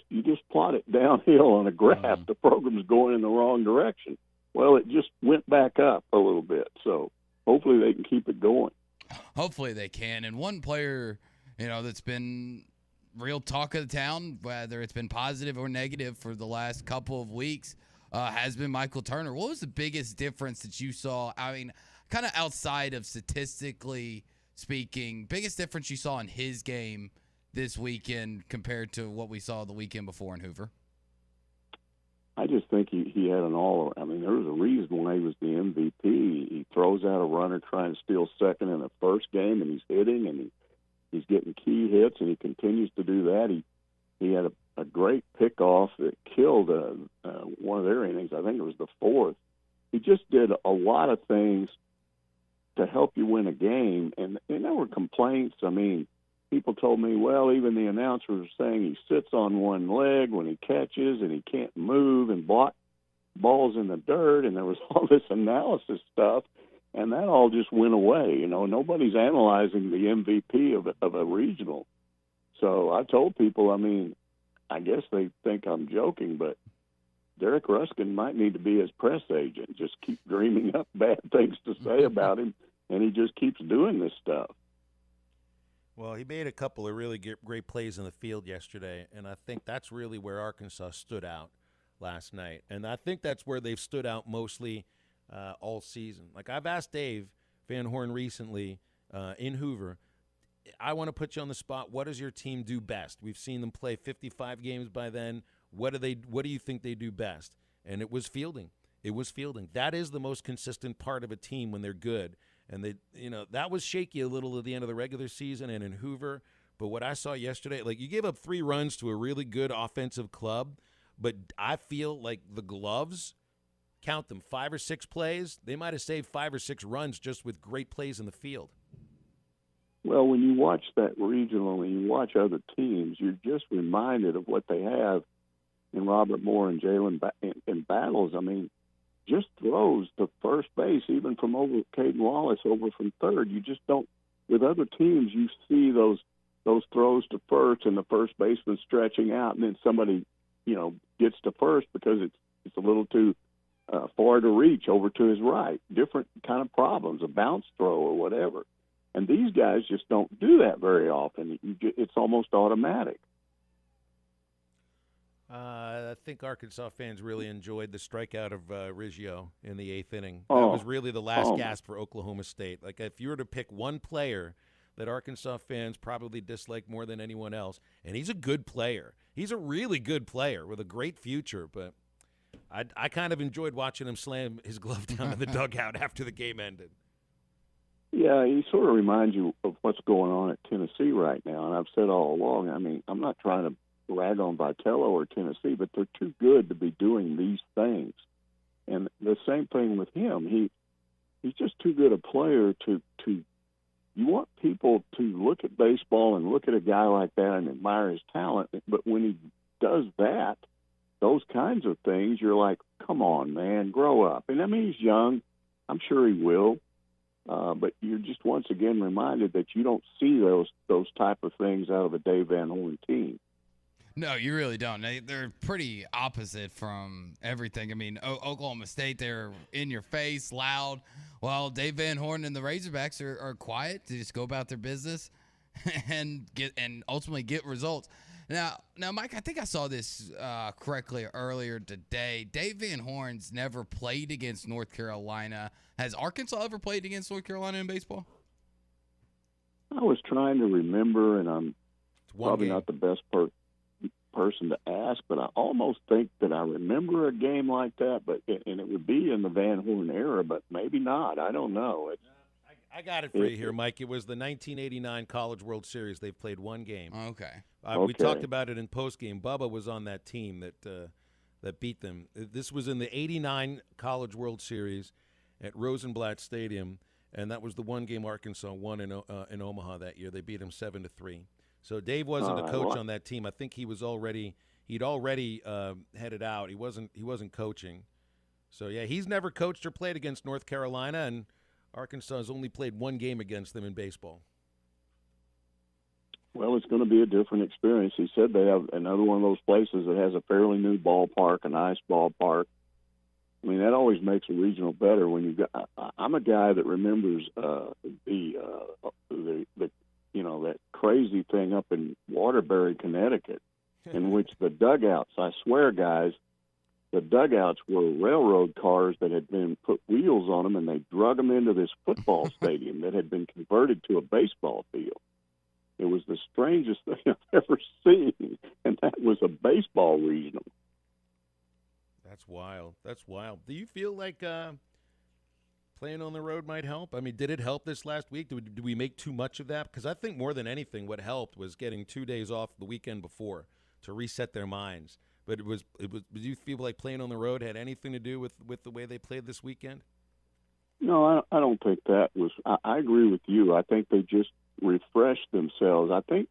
you just plot it downhill on a graph. The program's going in the wrong direction. Well, it just went back up a little bit. So hopefully they can keep it going. Hopefully they can. And one player, you know, that's been real talk of the town, whether it's been positive or negative for the last couple of weeks, has been Michael Turner. What was the biggest difference that you saw? I mean, kind of outside of statistically speaking, biggest difference you saw in his game this weekend compared to what we saw the weekend before in Hoover? I just think he had an all. I mean, there was a reason why he was the MVP. He throws out a runner trying to steal second in the first game, and he's hitting, and he's getting key hits, and he continues to do that. He had a great pickoff that killed one of their innings. I think it was the fourth. He just did a lot of things to help you win a game, and there were complaints. I mean, people told me, well, even the announcers were saying he sits on one leg when he catches and he can't move and block balls in the dirt, and there was all this analysis stuff, and that all just went away. You know, nobody's analyzing the MVP of a regional. So I told people, I mean, I guess they think I'm joking, but Derek Ruskin might need to be his press agent. Just keep dreaming up bad things to say about him, and he just keeps doing this stuff. Well, he made a couple of really great plays in the field yesterday, and I think that's really where Arkansas stood out last night. And I think that's where they've stood out mostly all season. Like, I've asked Dave Van Horn recently in Hoover, I want to put you on the spot. What does your team do best? We've seen them play 55 games by then. What do you think they do best? And it was fielding. It was fielding. That is the most consistent part of a team when they're good. And they, that was shaky a little at the end of the regular season and in Hoover. But what I saw yesterday, like, you gave up 3 runs to a really good offensive club, but I feel like the Gloves, count them, 5 or 6 plays, they might have saved 5 or 6 runs just with great plays in the field. Well, when you watch that regional and you watch other teams, you're just reminded of what they have in Robert Moore and Jalen in battles. I mean, just throws to first base, even from over Caden Wallace over from third. You just don't. With other teams, you see those throws to first and the first baseman stretching out, and then somebody, gets to first because it's a little too far to reach over to his right. Different kind of problems, a bounce throw or whatever. And these guys just don't do that very often. It's almost automatic. I think Arkansas fans really enjoyed the strikeout of Riggio in the 8th inning. Oh. That was really the last gasp for Oklahoma State. Like, if you were to pick one player that Arkansas fans probably dislike more than anyone else, and he's a good player. He's a really good player with a great future, but I kind of enjoyed watching him slam his glove down in the dugout after the game ended. Yeah, he sort of reminds you of what's going on at Tennessee right now, and I've said all along, I mean, I'm not trying to rag on Vitello or Tennessee, but they're too good to be doing these things. And the same thing with him. He's just too good a player to you want people to look at baseball and look at a guy like that and admire his talent, but when he does that, those kinds of things, you're like, come on, man, grow up. And I mean, he's young. I'm sure he will. But you're just once again reminded that you don't see those type of things out of a Dave Van Horn team. No, you really don't. They're pretty opposite from everything. I mean, Oklahoma State, they're in your face, loud, while Dave Van Horn and the Razorbacks are quiet to just go about their business and ultimately get results. Now, Mike, I think I saw this correctly earlier today. Dave Van Horn's never played against North Carolina. Has Arkansas ever played against North Carolina in baseball? I was trying to remember, and I'm probably not the best person to ask, but I almost think that I remember a game like that, and it would be in the Van Horn era, but maybe not. I don't know. I got it for you here, Mike. It was the 1989 College World Series. They've played one game. Okay. We talked about it in postgame. Bubba was on that team that beat them. This was in the 89 College World Series at Rosenblatt Stadium, and that was the one game Arkansas won in Omaha that year. They beat them 7-3. So Dave wasn't a coach on that team. I think he'd already headed out. He wasn't coaching. So yeah, he's never coached or played against North Carolina, and Arkansas has only played one game against them in baseball. Well, it's going to be a different experience. He said they have another one of those places that has a fairly new ballpark, a nice ballpark. I mean, that always makes a regional better. When you got, I'm a guy that remembers that crazy thing up in Waterbury, Connecticut, in which the dugouts, I swear, guys, the dugouts were railroad cars that had been put wheels on them, and they drug them into this football stadium that had been converted to a baseball field. It was the strangest thing I've ever seen, and that was a baseball regional. That's wild. That's wild. Do you feel like playing on the road might help? I mean, did it help this last week? Did we make too much of that? Because I think more than anything, what helped was getting 2 days off the weekend before to reset their minds. But it was. Did you feel like playing on the road had anything to do with the way they played this weekend? No, I don't think that was. I agree with you. I think they just refreshed themselves. I think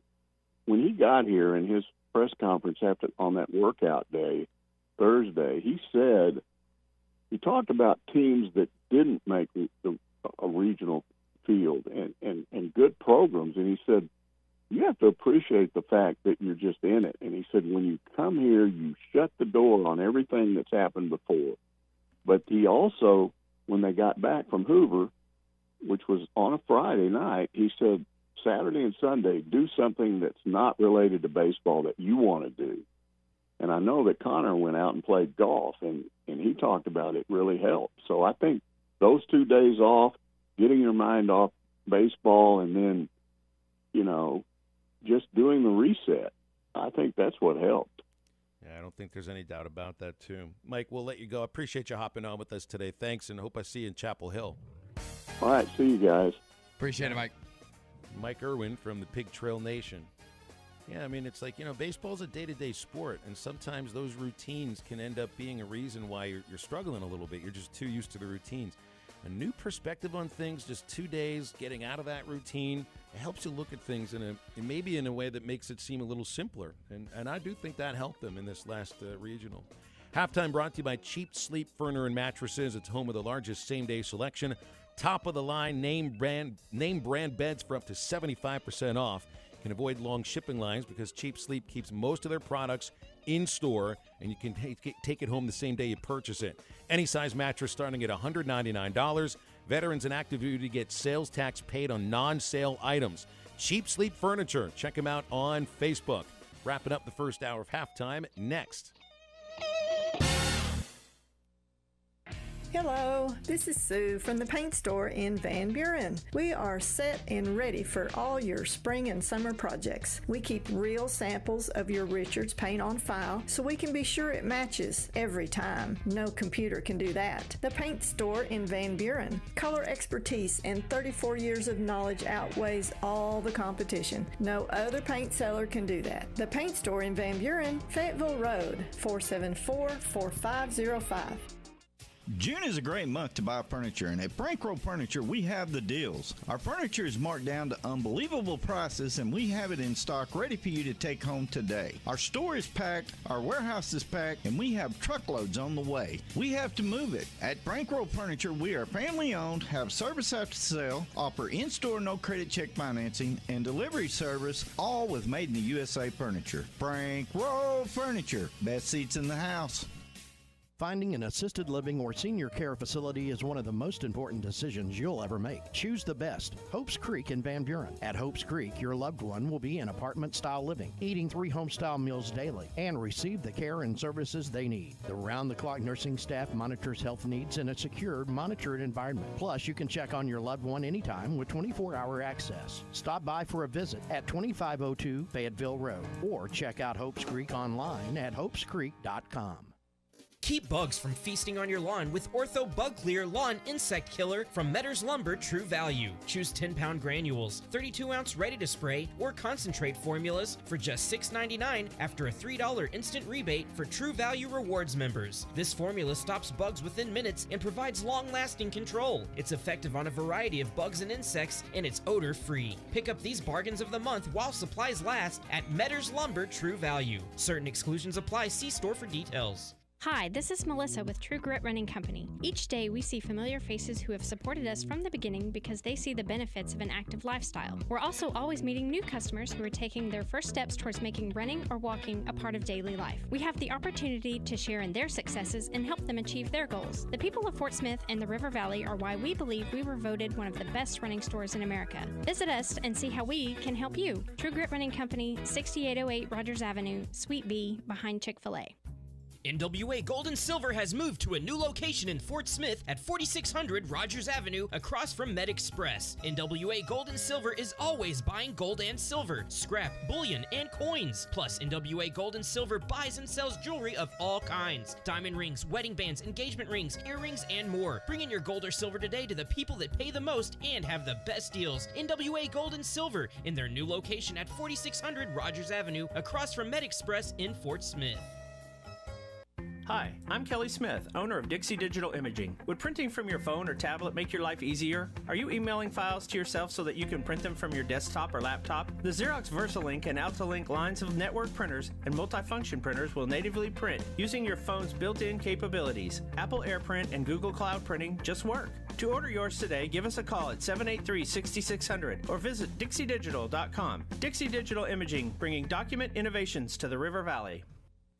when he got here in his press conference on that workout day, Thursday, he talked about teams that didn't make a regional field and good programs, and he said, you have to appreciate the fact that you're just in it. And he said, when you come here, you shut the door on everything that's happened before. But he also, when they got back from Hoover, which was on a Friday night, he said, Saturday and Sunday, do something that's not related to baseball that you want to do. And I know that Connor went out and played golf, and he talked about it really helped. So I think those 2 days off, getting your mind off baseball, and then, just doing the reset, I think that's what helped. Yeah, I don't think there's any doubt about that, too. Mike, we'll let you go. I appreciate you hopping on with us today. Thanks, and hope I see you in Chapel Hill. All right, see you guys. Appreciate it, Mike. Mike Irwin from the Pig Trail Nation. Yeah, I mean, it's like, baseball's a day-to-day sport, and sometimes those routines can end up being a reason why you're struggling a little bit. You're just too used to the routines. A new perspective on things, just 2 days, getting out of that routine, it helps you look at things maybe in a way that makes it seem a little simpler. And I do think that helped them in this last regional. Halftime brought to you by Cheap Sleep Furniture and Mattresses. It's home of the largest same-day selection. Top of the line name brand beds for up to 75% off. You can avoid long shipping lines because Cheap Sleep keeps most of their products in store, and you can take it home the same day you purchase it. Any size mattress starting at $199. Veterans and active duty get sales tax paid on non-sale items. Cheap Sleep Furniture. Check them out on Facebook. Wrapping up the first hour of halftime next. Hello, this is Sue from the paint store in Van Buren. We are set and ready for all your spring and summer projects. We keep real samples of your Richards paint on file so we can be sure it matches every time. No computer can do that. The paint store in Van Buren. Color expertise and 34 years of knowledge outweighs all the competition. No other paint seller can do that. The paint store in Van Buren, Fayetteville Road, 474-4505. June is a great month to buy furniture, and at Bankroll Furniture, we have the deals. Our furniture is marked down to unbelievable prices, and we have it in stock ready for you to take home today. Our store is packed, our warehouse is packed, and we have truckloads on the way. We have to move it. At Bankroll Furniture, we are family-owned, have service after sale, offer in-store no-credit check financing, and delivery service, all with made-in-the-USA furniture. Bankroll Furniture, best seats in the house. Finding an assisted living or senior care facility is one of the most important decisions you'll ever make. Choose the best. Hope's Creek in Van Buren. At Hope's Creek, your loved one will be in apartment-style living, eating 3 home-style meals daily, and receive the care and services they need. The round-the-clock nursing staff monitors health needs in a secure, monitored environment. Plus, you can check on your loved one anytime with 24-hour access. Stop by for a visit at 2502 Fayetteville Road, or check out Hope's Creek online at hopescreek.com. Keep bugs from feasting on your lawn with Ortho Bug Clear Lawn Insect Killer from Metters Lumber True Value. Choose 10-pound granules, 32-ounce ready-to-spray, or concentrate formulas for just $6.99 after a $3 instant rebate for True Value Rewards members. This formula stops bugs within minutes and provides long-lasting control. It's effective on a variety of bugs and insects, and it's odor-free. Pick up these bargains of the month while supplies last at Metters Lumber True Value. Certain exclusions apply. See store for details. Hi, this is Melissa with True Grit Running Company. Each day we see familiar faces who have supported us from the beginning because they see the benefits of an active lifestyle. We're also always meeting new customers who are taking their first steps towards making running or walking a part of daily life. We have the opportunity to share in their successes and help them achieve their goals. The people of Fort Smith and the River Valley are why we believe we were voted one of the best running stores in America. Visit us and see how we can help you. True Grit Running Company, 6808 Rogers Avenue, Suite B, behind Chick-fil-A. NWA Gold and Silver has moved to a new location in Fort Smith at 4600 Rogers Avenue across from Med Express. NWA Gold and Silver is always buying gold and silver, scrap, bullion, and coins. Plus, NWA Gold and Silver buys and sells jewelry of all kinds. Diamond rings, wedding bands, engagement rings, earrings, and more. Bring in your gold or silver today to the people that pay the most and have the best deals. NWA Gold and Silver in their new location at 4600 Rogers Avenue across from Med Express in Fort Smith. Hi, I'm Kelly Smith, owner of Dixie Digital Imaging. Would printing from your phone or tablet make your life easier? Are you emailing files to yourself so that you can print them from your desktop or laptop? The Xerox VersaLink and AltaLink lines of network printers and multifunction printers will natively print using your phone's built-in capabilities. Apple AirPrint and Google Cloud Printing just work. To order yours today, give us a call at 783-6600 or visit dixiedigital.com. Dixie Digital Imaging, bringing document innovations to the River Valley.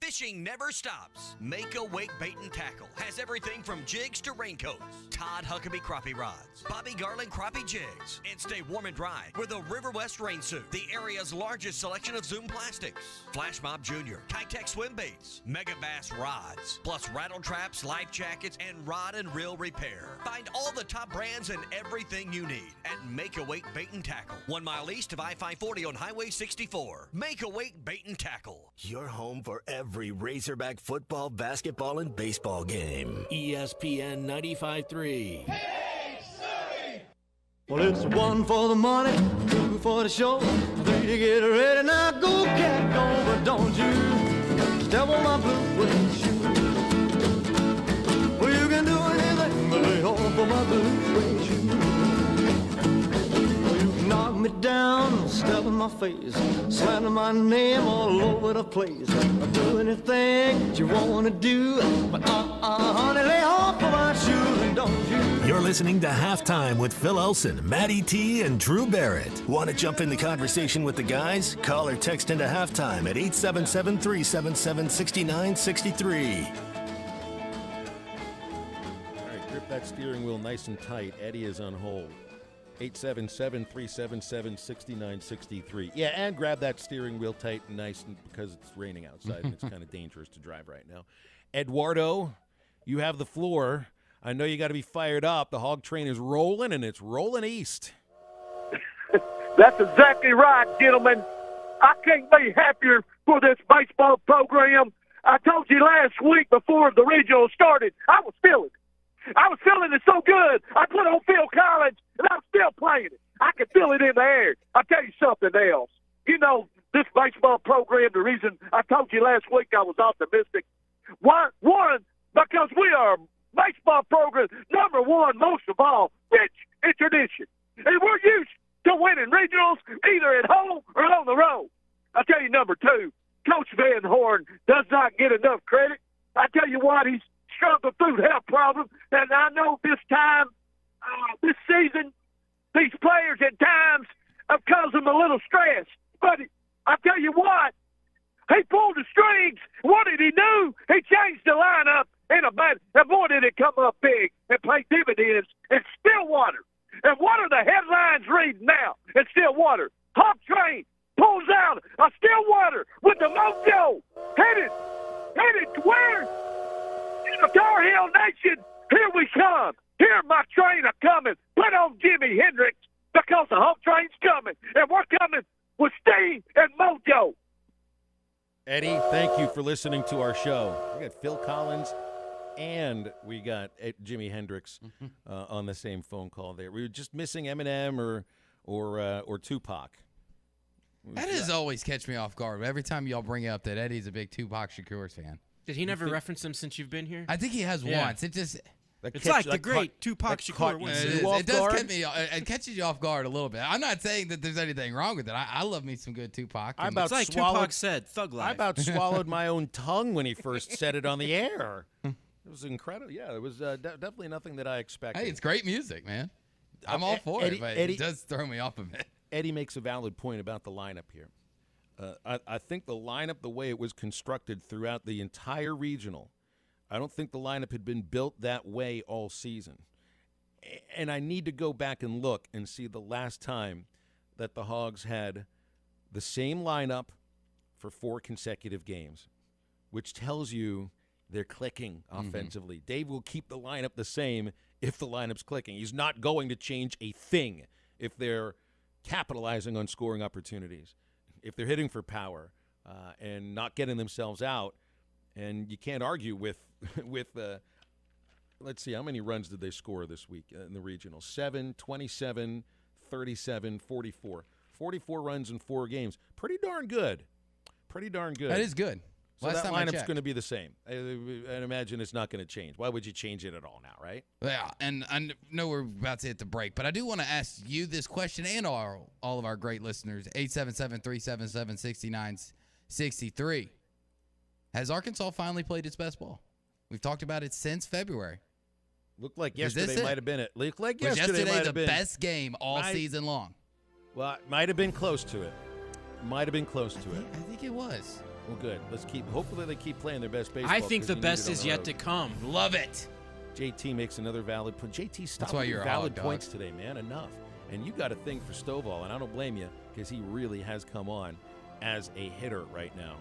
Fishing never stops. Make a Wake Bait and Tackle has everything from jigs to raincoats, Todd Huckabee crappie rods, Bobby Garland crappie jigs, and stay warm and dry with a River West rain suit, the area's largest selection of Zoom plastics, Flash Mob Jr., Kitech swim baits, Mega Bass rods, plus rattle traps, life jackets, and rod and reel repair. Find all the top brands and everything you need at Make a Wake Bait and Tackle, 1 mile east of I-540 on Highway 64. Make a Wake Bait and Tackle. Your home for every Razorback football, basketball, and baseball game. ESPN 95.3. Well, it's 1 for the money, 2 for the show, 3 to get ready. Now go, cat, go, but don't you step on my blue suede shoe. Well, you can do anything but lay off of my blue suede shoe. Well, you can knock me down, step in my face, slander my name all over the place. I'll do anything that you want to do, but honey, lay off of my shoes and don't you. You're listening to Halftime with Phil Elson, Matty T, and Drew Barrett. Want to jump in the conversation with the guys? Call or text into Halftime at 877-377-6963. All right, grip that steering wheel nice and tight. Eddie is on hold. 877-377-6963. Yeah, and grab that steering wheel tight and nice because it's raining outside and it's kind of dangerous to drive right now. Eduardo, you have the floor. I know you got to be fired up. The hog train is rolling, and it's rolling east. That's exactly right, gentlemen. I can't be happier for this baseball program. I told you last week before the regional started, I was feeling it. I was feeling it so good. I put on Phil Collins, and I'm still playing it. I can feel it in the air. I'll tell you something else. You know, this baseball program, the reason I told you last week I was optimistic, one, because we are a baseball program, number one, most of all, rich in tradition. And we're used to winning regionals either at home or on the road. I'll tell you number two, Coach Van Horn does not get enough credit. I tell you what, he's struggled through health problems, and I know this time, this season, these players at times have caused him a little stress. But I tell you what, he pulled the strings. What did he do? He changed the lineup in a bad, and boy, did it come up big and pay dividends in Stillwater. And what are the headlines reading now in Stillwater? Hog Train pulls out a Stillwater with the mojo headed to where? The Tar Heel Nation, here we come. Here my train are coming. Put on Jimi Hendrix because the home train's coming. And we're coming with steam and mojo. Eddie, thank you for listening to our show. We got Phil Collins and we got Jimi Hendrix on the same phone call there. We were just missing Eminem or Tupac. That does always catch me off guard. Every time y'all bring up that Eddie's a big Tupac Shakur's fan. Did he never reference him since you've been here? I think he has once. It just it's like the great Tupac Shakur. It does catch me. It catches you off guard a little bit. I'm not saying that there's anything wrong with it. I love me some good Tupac. It's like Tupac said, "Thug Life." I about swallowed my own tongue when he first said it on the air. It was incredible. Yeah, it was definitely nothing that I expected. Hey, it's great music, man. I'm all for it, but it does throw me off a bit. Eddie makes a valid point about the lineup here. I think the lineup, the way it was constructed throughout the entire regional, I don't think the lineup had been built that way all season. And I need to go back and look and see the last time that the Hogs had the same lineup for 4 consecutive games, which tells you They're clicking offensively. Dave will keep the lineup the same if the lineup's clicking. He's not going to change a thing if they're capitalizing on scoring opportunities, if they're hitting for power and not getting themselves out. And you can't argue with let's see, how many runs did they score this week in the regional? 7, 27, 37, 44. 44 runs in 4 games. Pretty darn good. That is good. So Last that time I lineup's checked. going to be the same. I imagine it's not going to change. Why would you change it at all now, right? Yeah, and I know we're about to hit the break, but I do want to ask you this question and all of our great listeners. 877-377-6963. Has Arkansas finally played its best ball? We've talked about it since February. Looked like Is this yesterday it? might have been it. Looked like Was yesterday might the have been best game all season long? Well, it might have been close to it. I think it was. Well, good. Hopefully they keep playing their best baseball. I think 'cause the you need best it on is the yet road. to come. Love it. JT makes another valid point. JT, stop That's why with you're your a valid hog, dog. points today, man. Enough. And you got a thing for Stovall, and I don't blame you because he really has come on as a hitter right now.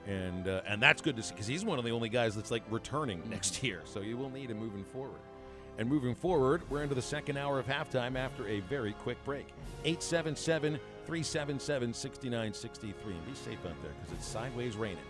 And that's good to see because he's one of the only guys that's like returning next year. So you will need him moving forward. And moving forward, we're into the second hour of halftime after a very quick break. 877-377-6963. And be safe out there because it's sideways raining.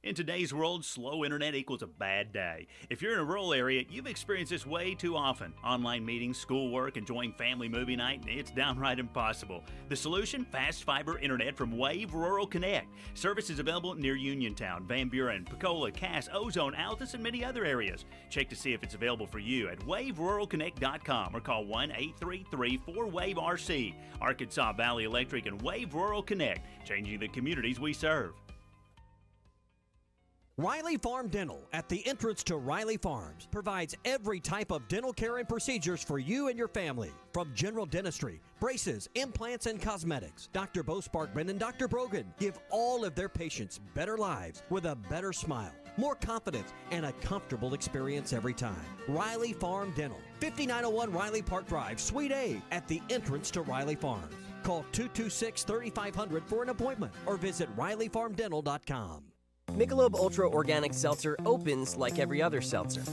In today's world, slow internet equals a bad day. If you're in a rural area, you've experienced this way too often. Online meetings, schoolwork, enjoying family movie night, it's downright impossible. The solution? Fast fiber internet from Wave Rural Connect. Service is available near Uniontown, Van Buren, Pecola, Cass, Ozone, Altus, and many other areas. Check to see if it's available for you at waveruralconnect.com or call 1-833-4WAVE-RC. Arkansas Valley Electric and Wave Rural Connect, changing the communities we serve. Riley Farm Dental, at the entrance to Riley Farms, provides every type of dental care and procedures for you and your family. From general dentistry, braces, implants, and cosmetics, Dr. Bo Sparkman and Dr. Brogan give all of their patients better lives with a better smile, more confidence, and a comfortable experience every time. Riley Farm Dental, 5901 Riley Park Drive, Suite A, at the entrance to Riley Farms. Call 226-3500 for an appointment or visit RileyFarmDental.com. Michelob Ultra Organic Seltzer opens like every other seltzer,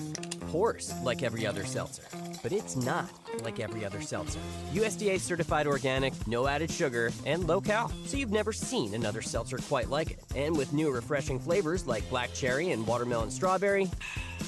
pours like every other seltzer, but it's not like every other seltzer. USDA certified organic, no added sugar, and low cal, so you've never seen another seltzer quite like it. And with new refreshing flavors like black cherry and watermelon strawberry,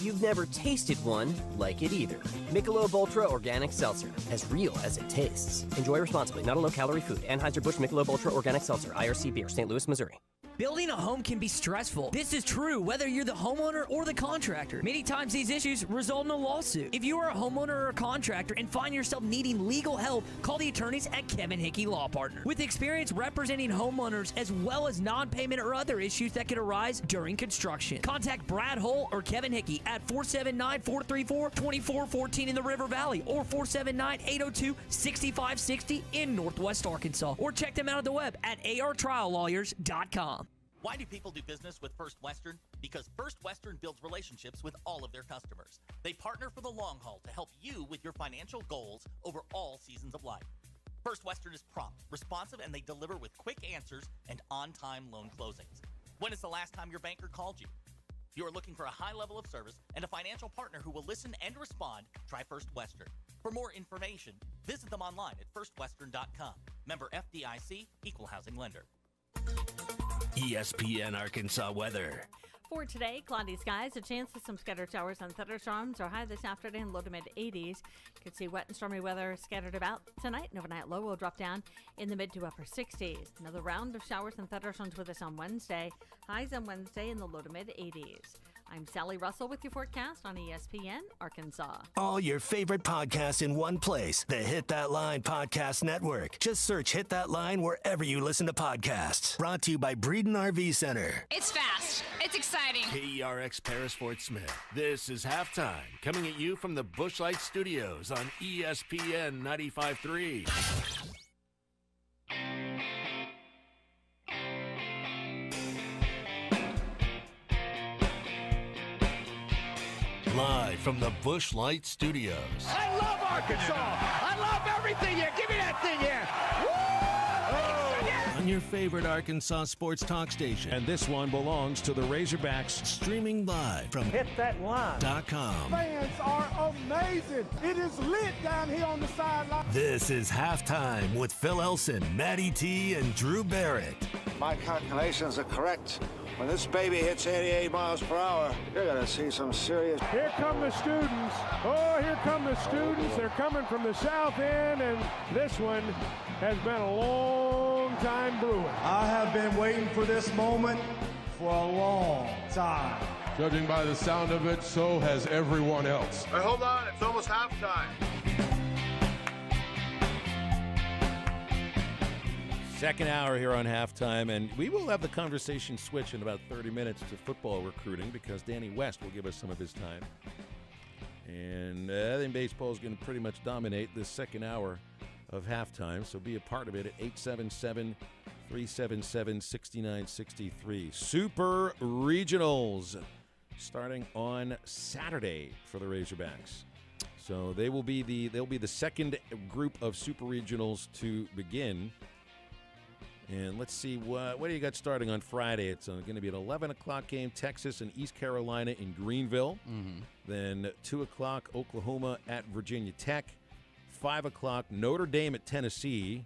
you've never tasted one like it either. Michelob Ultra Organic Seltzer, as real as it tastes. Enjoy responsibly, not a low-calorie food. Anheuser-Busch Michelob Ultra Organic Seltzer, IRC Beer, St. Louis, Missouri. Building a home can be stressful. This is true whether you're the homeowner or the contractor. Many times these issues result in a lawsuit. If you are a homeowner or a contractor and find yourself needing legal help, call the attorneys at Kevin Hickey Law Partners. With experience representing homeowners as well as non-payment or other issues that could arise during construction. Contact Brad Hull or Kevin Hickey at 479-434-2414 in the River Valley or 479-802-6560 in Northwest Arkansas. Or check them out on the web at artriallawyers.com. Why do people do business with First Western? Because First Western builds relationships with all of their customers. They partner for the long haul to help you with your financial goals over all seasons of life. First Western is prompt, responsive, and they deliver with quick answers and on-time loan closings. When is the last time your banker called you? If you are looking for a high level of service and a financial partner who will listen and respond, try First Western. For more information, visit them online at firstwestern.com. Member FDIC, Equal Housing Lender. ESPN Arkansas weather. For today, cloudy skies, a chance of some scattered showers and thunderstorms are high this afternoon, low to mid 80s. You could see wet and stormy weather scattered about tonight. An overnight low will drop down in the mid to upper 60s. Another round of showers and thunderstorms with us on Wednesday. Highs on Wednesday in the low to mid 80s. I'm Sally Russell with your forecast on ESPN Arkansas. All your favorite podcasts in one place. The Hit That Line Podcast Network. Just search Hit That Line wherever you listen to podcasts. Brought to you by Breeden RV Center. It's fast. It's exciting. KERX Paris Fort Smith. This is halftime. Coming at you from the Bushlight Studios on ESPN 95.3. Live from the Busch Light Studios. I love Arkansas. I love everything here. Give me that thing here. On your favorite Arkansas sports talk station. And this one belongs to the Razorbacks. Streaming live from HitThatLine.com. Fans are amazing. It is lit down here on the sideline. This is Halftime with Phil Elson, Matty T, and Drew Barrett. My calculations are correct. When this baby hits 88 miles per hour, you're going to see some serious... Here come the students. Oh, here come the students. They're coming from the south end, and this one has been a long time brewing. I have been waiting for this moment for a long time. Judging by the sound of it, so has everyone else. Hey, hold on. It's almost halftime. Second hour here on Halftime, and we will have the conversation switch in about 30 minutes to football recruiting because Danny West will give us some of his time. And I think baseball is going to pretty much dominate this second hour of Halftime, so be a part of it at 877-377-6963. Super Regionals starting on Saturday for the Razorbacks. So they'll be the second group of Super Regionals to begin. And let's see, what do you got starting on Friday? It's going to be an 11 o'clock game, Texas and East Carolina in Greenville. Mm-hmm. Then 2 o'clock, Oklahoma at Virginia Tech. 5 o'clock, Notre Dame at Tennessee.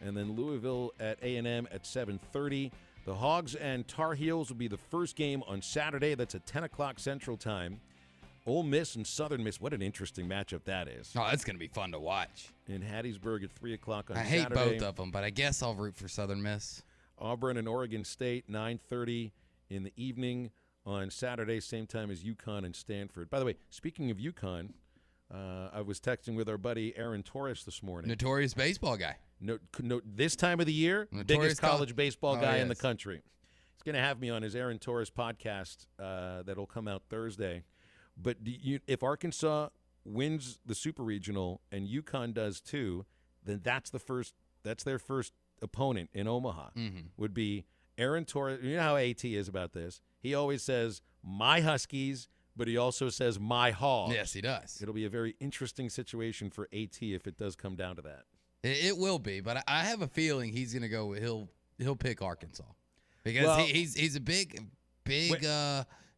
And then Louisville at A&M at 7:30. The Hogs and Tar Heels will be the first game on Saturday. That's at 10 o'clock Central Time. Ole Miss and Southern Miss, what an interesting matchup that is. Oh, that's going to be fun to watch. In Hattiesburg at 3 o'clock on I Saturday. hate both of them, but I guess I'll root for Southern Miss. Auburn and Oregon State, 9:30 in the evening on Saturday, same time as UConn and Stanford. By the way, speaking of UConn, I was texting with our buddy Aaron Torres this morning. Notorious baseball guy. No, this time of the year, biggest college baseball guy in the country. He's going to have me on his Aaron Torres podcast that'll come out Thursday. But if Arkansas wins the Super Regional and UConn does too, then that's their first opponent in Omaha. Mm-hmm. Would be Aaron Torres. You know how AT is about this. He always says my Huskies, but he also says my Hogs. Yes, he does. It'll be a very interesting situation for AT if it does come down to that. It will be, but I have a feeling he's going to go. He'll pick Arkansas because he's a big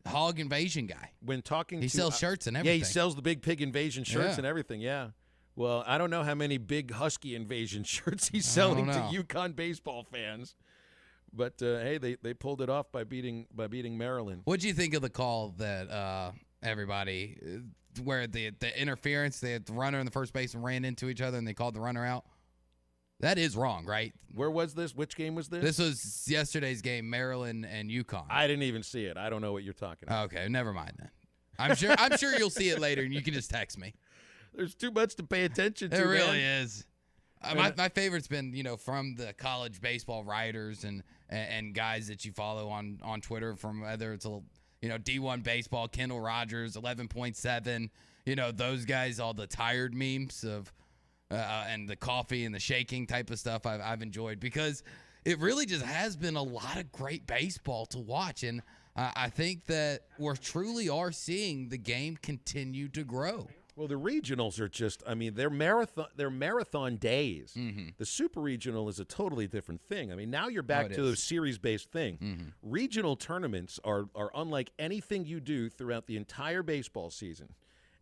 Hog invasion guy. When talking, he sells shirts and everything. Yeah, he sells the big pig invasion shirts and everything. Yeah. Well, I don't know how many big Husky invasion shirts he's selling to UConn baseball fans, but hey, they pulled it off by beating Maryland. What'd you think of the call that everybody where the interference, the runner and the first baseman ran into each other and they called the runner out? That is wrong, right? Where was this? Which game was this? This was yesterday's game, Maryland and UConn. I didn't even see it. I don't know what you're talking about. Okay, never mind then. I'm sure you'll see it later, and you can just text me. There's too much to pay attention to. There really is. My favorite's been from the college baseball writers and guys that you follow on Twitter, from whether it's D1 baseball, Kendall Rogers, 11.7. Those guys, all the tired memes of. And the coffee and the shaking type of stuff I've enjoyed because it really just has been a lot of great baseball to watch. And I think that we truly are seeing the game continue to grow. Well, the regionals are just, they're marathon days. Mm-hmm. The Super Regional is a totally different thing. Now you're back to the series-based thing. Mm-hmm. Regional tournaments are unlike anything you do throughout the entire baseball season.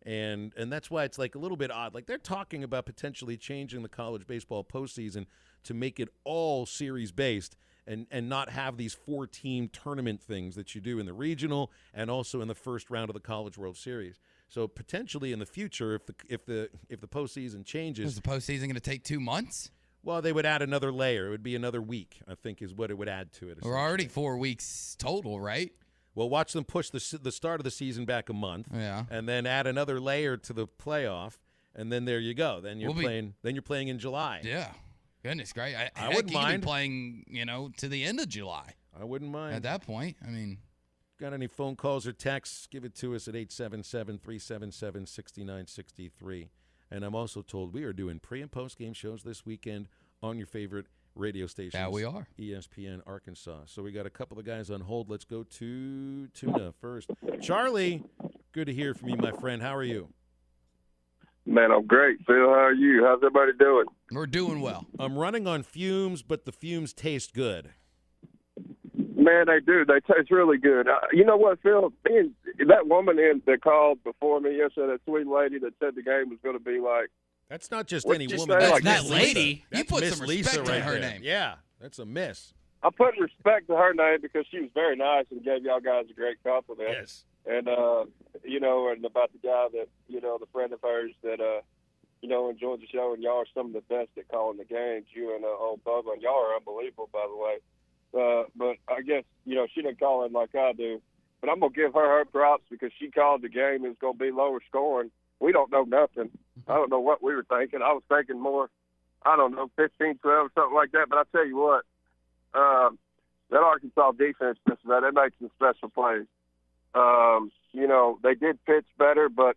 And that's why it's like a little bit odd. Like they're talking about potentially changing the college baseball postseason to make it all series-based and not have these 4-team tournament things that you do in the regional and also in the first round of the College World Series. So potentially in the future, if the postseason changes, is the postseason going to take 2 months? Well, they would add another layer. It would be another week, I think, is what it would add to it. We're already 4 weeks total, right? Well, watch them push the start of the season back a month, and then add another layer to the playoff, and then there you go. Then you're playing in July. Yeah, goodness, great. I wouldn't mind playing, to the end of July. I wouldn't mind at that point. Got any phone calls or texts? Give it to us at 877-377-6963. And I'm also told we are doing pre and post game shows this weekend on your favorite radio stations. Yeah, we are. ESPN Arkansas. So we got a couple of guys on hold. Let's go to Tuna first. Charlie, Good to hear from you, my friend. How are you? Man, I'm great, Phil. How are you? How's everybody doing? We're doing well. I'm running on fumes, but the fumes taste good. Man, they do. They taste really good. You know what, Phil? That woman that called before me yesterday, that sweet lady that said the game was going to be like. That's not just What any did you woman. say? That's Like Miss that lady. Lisa. You That's put Miss some Lisa respect on right her there. name. Yeah, that's a miss. I put respect to her name because she was very nice and gave y'all guys a great compliment. Yes. And, and about the guy that, the friend of hers that, enjoyed the show, and y'all are some of the best at calling the games. You and old Bubba, and y'all are unbelievable, by the way. But I guess, she didn't call it like I do. But I'm going to give her props because she called the game. It was going to be lower scoring. We don't know nothing. I don't know what we were thinking. I was thinking more, 15-12, something like that. But I tell you what, that Arkansas defense, they make some special plays. They did pitch better, but,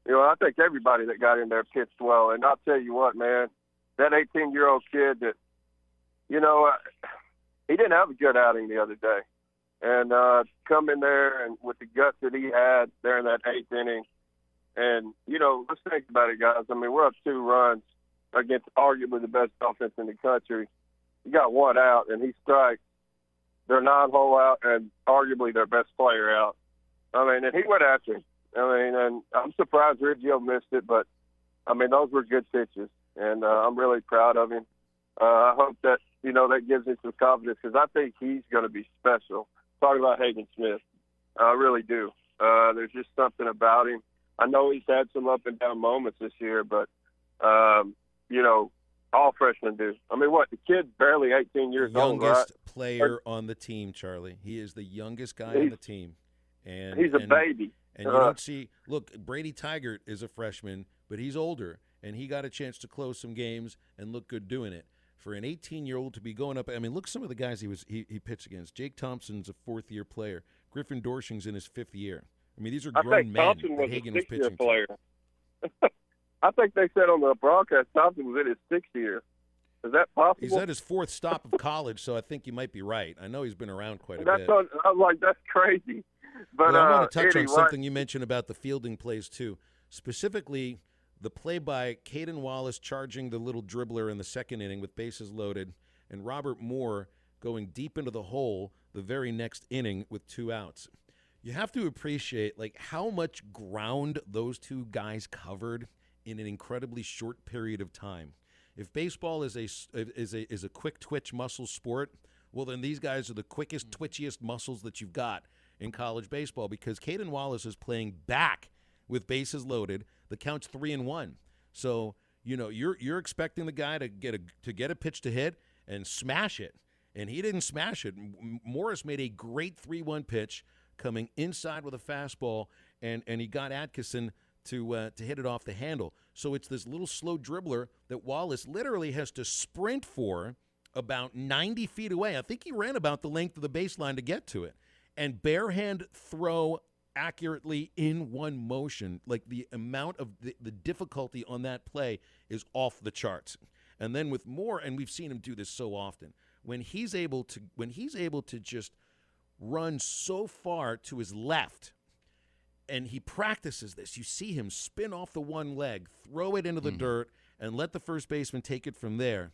I think everybody that got in there pitched well. And I'll tell you what, man, that 18-year-old kid that, he didn't have a good outing the other day. And come in there and with the guts that he had there in that 8th inning. And, let's think about it, guys. I mean, we're up 2 runs against arguably the best offense in the country. He got 1 out, and he strikes their 9-hole out and arguably their best player out. I mean, and he went after him. And I'm surprised Riggio missed it, but, those were good pitches. And I'm really proud of him. I hope that, that gives him some confidence because I think he's going to be special. Talking about Hagen Smith. I really do. There's just something about him. I know he's had some up and down moments this year, but, all freshmen do. The kid's barely 18 years old, right? Youngest player on the team, Charlie. He is the youngest guy on the team. And he's a baby. And you don't see – look, Brady Tigert is a freshman, but he's older, and he got a chance to close some games and look good doing it. For an 18-year-old to be going up – look at some of the guys he pitched against. Jake Thompson's a 4th-year player. Griffin Dorshing's in his 5th year. These are grown men Thompson that Hagen was a 6-year pitching player. I think they said on the broadcast Thompson was in his 6th year. Is that possible? He's at his 4th stop of college, so I think you might be right. I know he's been around quite a bit. I'm like, that's crazy. But I want to touch on something you mentioned about the fielding plays, too. Specifically, the play by Caden Wallace charging the little dribbler in the 2nd inning with bases loaded, and Robert Moore going deep into the hole the very next inning with 2 outs. You have to appreciate how much ground those 2 guys covered in an incredibly short period of time. If baseball is a quick twitch muscle sport, well, then these guys are the quickest, twitchiest muscles that you've got in college baseball because Caden Wallace is playing back with bases loaded. The count's 3-1. So, you're expecting the guy to get a pitch to hit and smash it, and he didn't smash it. Morris made a great 3-1 pitch coming inside with a fastball, and he got Atkinson to hit it off the handle. So it's this little slow dribbler that Wallace literally has to sprint for about 90 feet away. I think he ran about the length of the baseline to get to it. And barehand throw accurately in one motion. The amount of the difficulty on that play is off the charts. And then with Moore, and we've seen him do this so often, when he's able to just run so far to his left, and he practices this. You see him spin off the one leg, throw it into the dirt, and let the first baseman take it from there.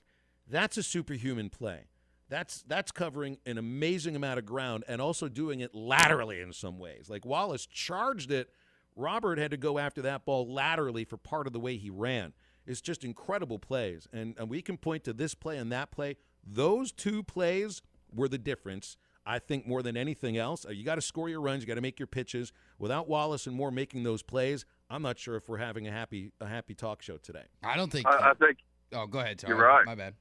That's a superhuman play. That's covering an amazing amount of ground and also doing it laterally in some ways. Wallace charged it. Robert had to go after that ball laterally for part of the way he ran. It's just incredible plays. And we can point to this play and that play. Those 2 plays were the difference. I think more than anything else, you got to score your runs, you got to make your pitches. Without Wallace and Moore making those plays, I'm not sure if we're having a happy talk show today. I don't think. I think. Oh, go ahead, Tyler. You're right. My bad.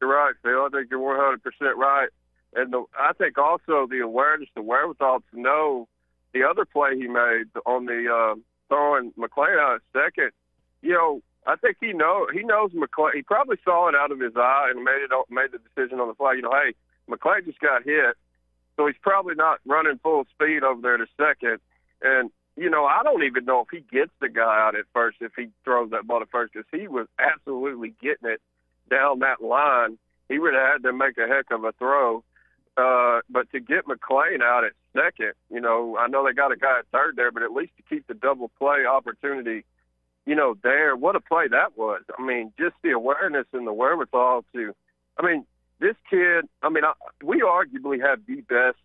You're right, Phil. I think you're 100% right. And I think also the awareness, the wherewithal to know the other play he made on the throwing McClain out at second. I think he knows McClain. He probably saw it out of his eye and made the decision on the fly. Hey, McClain just got hit, so he's probably not running full speed over there to second. And, I don't even know if he gets the guy out at first if he throws that ball to first because he was absolutely getting it down that line. He would have had to make a heck of a throw. But to get McClain out at second, you know, I know they got a guy at third there, but at least to keep the double play opportunity, you know, there. What a play that was. I mean, just the awareness and the wherewithal to, I mean, this kid, I mean, we arguably have the best,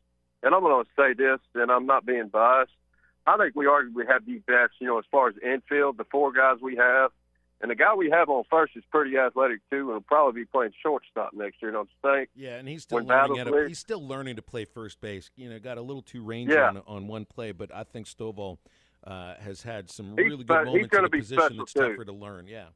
and I'm going to say this, and I'm not being biased. I think we arguably have the best, you know, as far as infield, the four guys we have. And the guy we have on first is pretty athletic, too, and will probably be playing shortstop next year, don't you think? Yeah, and he's still learning to play first base. You know, got a little too rangy on one play, but I think Stovall has had some really good moments in a position that's tougher to learn. Yeah.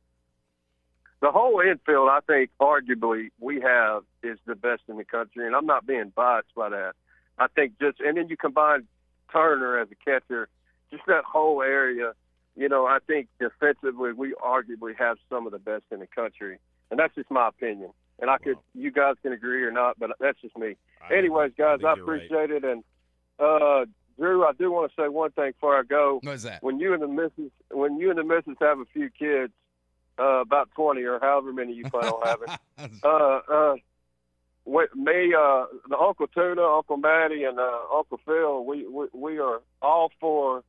The whole infield, I think, arguably, we have is the best in the country, and I'm not being biased by that. I think and then you combine Turner as a catcher, just that whole area. You know, I think defensively we arguably have some of the best in the country, and that's just my opinion. And you guys can agree or not, but that's just me. Anyways, guys, I appreciate it. And Drew, I do want to say one thing before I go. What's that? When you and the missus have a few kids, about 20 or however many you plan on having, the Uncle Tuna, Uncle Matty, and Uncle Phil, we are all for.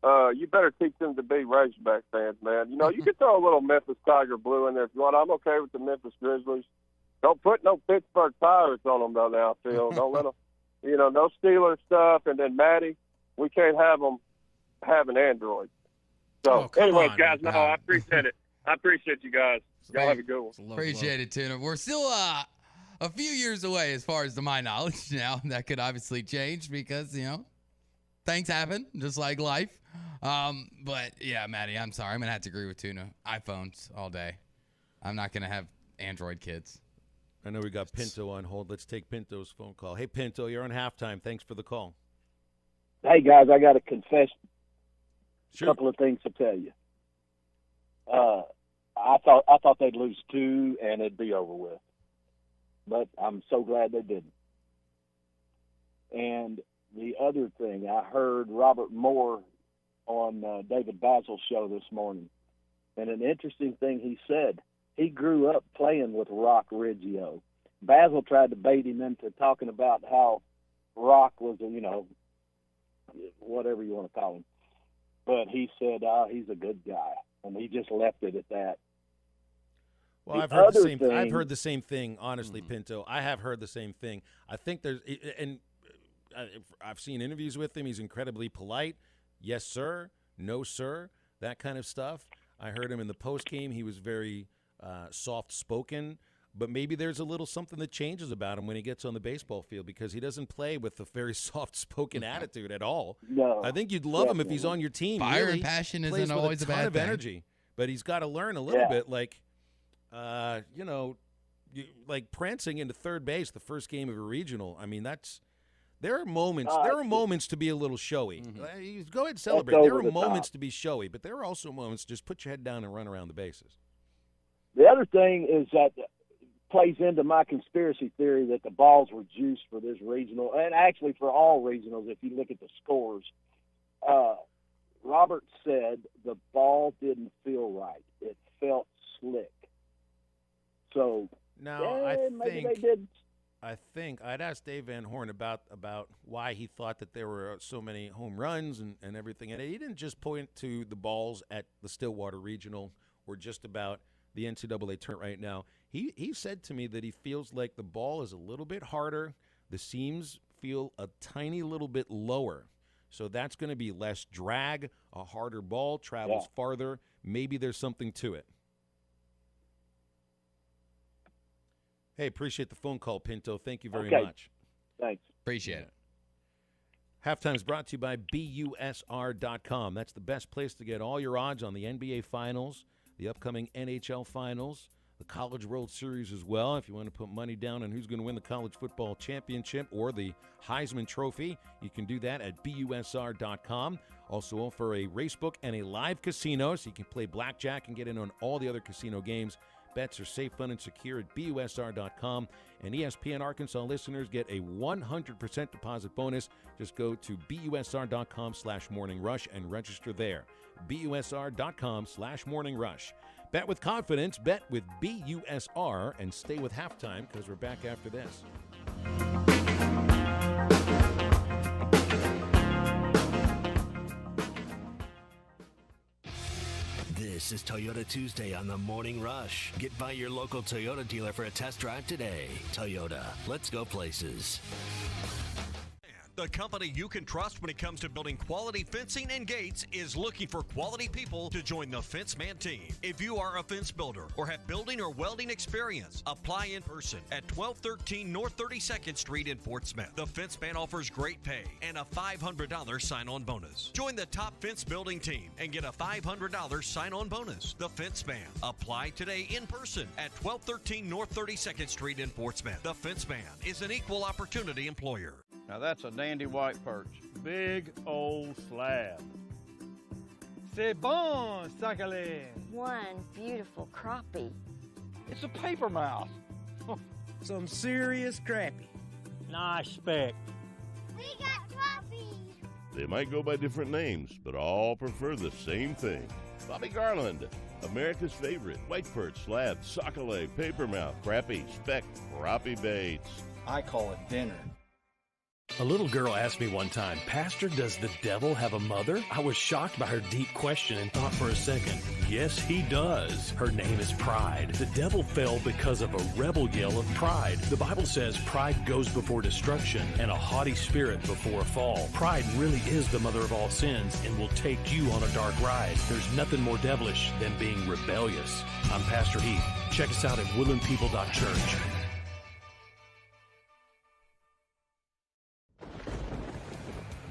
You better teach them to be Razorback fans, man. You know, you can throw a little Memphis Tiger blue in there if you want. I'm okay with the Memphis Grizzlies. Don't put no Pittsburgh Pirates on them, though, now, Phil. Don't let them, you know, no Steelers stuff. And then, Matty, we can't have them have an Android. So, anyways, guys, I appreciate it. I appreciate you guys. Y'all have a good one. Appreciate it, Tuna. We're still a few years away as far as to my knowledge now. That could obviously change because, you know, things happen, just like life. But yeah, Maddie, I'm sorry. I'm going to have to agree with Tuna. iPhones all day. I'm not going to have Android kids. I know we got Pinto on hold. Let's take Pinto's phone call. Hey, Pinto, you're on halftime. Thanks for the call. Hey, guys, I got a confession. Sure. A couple of things to tell you. I thought they'd lose 2 and it'd be over with. But I'm so glad they didn't. And the other thing, I heard Robert Moore on David Basil's show this morning. And an interesting thing he said, he grew up playing with Rock Riggio. Basil tried to bait him into talking about how Rock was, you know, whatever you want to call him. But he said, he's a good guy. And he just left it at that. Well, I've heard the same thing, honestly, Pinto. I have heard the same thing. I think there's – and I've seen interviews with him. He's incredibly polite. Yes, sir. No, sir. That kind of stuff. I heard him in the postgame. He was very soft-spoken. But maybe there's a little something that changes about him when he gets on the baseball field because he doesn't play with a very soft-spoken attitude at all. No. I think you'd love him if he's on your team. Fire and passion isn't always a bad thing. Plays with a ton of energy. But he's got to learn a little bit, like, you know, like prancing into third base the first game of a regional. I mean, there are moments. There are moments to be a little showy. Go ahead and celebrate. There are moments to be showy, but there are also moments just put your head down and run around the bases. The other thing is that plays into my conspiracy theory that the balls were juiced for this regional, and actually for all regionals if you look at the scores. Robert said the ball didn't feel right. It felt slick. So now I think I'd asked Dave Van Horn about why he thought that there were so many home runs and everything. And he didn't just point to the balls at the Stillwater Regional or just about the NCAA tournament right now. He said to me that he feels like the ball is a little bit harder. The seams feel a tiny little bit lower. So that's going to be less drag, a harder ball, travels farther. Maybe there's something to it. Hey, appreciate the phone call, Pinto. Thank you very much. Thanks. Appreciate it. Halftime is brought to you by BUSR.com. That's the best place to get all your odds on the NBA Finals, the upcoming NHL Finals, the College World Series as well. If you want to put money down on who's going to win the college football championship or the Heisman Trophy, you can do that at BUSR.com. Also offer a racebook and a live casino, so you can play blackjack and get in on all the other casino games. Bets are safe, fun, and secure at BUSR.com. And ESPN Arkansas listeners get a 100% deposit bonus. Just go to BUSR.com/morningrush and register there. BUSR.com/morningrush. Bet with confidence, bet with BUSR, and stay with halftime because we're back after this. This is Toyota Tuesday on the Morning Rush. Get by your local Toyota dealer for a test drive today. Toyota, let's go places. The company you can trust when it comes to building quality fencing and gates is looking for quality people to join the Fenceman team. If you are a fence builder or have building or welding experience, apply in person at 1213 North 32nd Street in Fort Smith. The Fenceman offers great pay and a $500 sign-on bonus. Join the top fence building team and get a $500 sign-on bonus. The Fenceman. Apply today in person at 1213 North 32nd Street in Fort Smith. The Fenceman is an equal opportunity employer. Now that's a dandy white perch. Big old slab. C'est bon, sacalé. One beautiful crappie. It's a paper mouth. Some serious crappie. Nice speck. We got crappie. They might go by different names, but all prefer the same thing. Bobby Garland, America's favorite white perch, slab, sockeye, papermouth, crappie, speck, crappie baits. I call it dinner. A little girl asked me one time, Pastor, does the devil have a mother? I was shocked by her deep question and thought for a second, yes, he does. Her name is pride. The devil fell because of a rebel yell of pride. The Bible says pride goes before destruction and a haughty spirit before a fall. Pride really is the mother of all sins and will take you on a dark ride. There's nothing more devilish than being rebellious. I'm Pastor Heath. Check us out at woodlandpeople.church.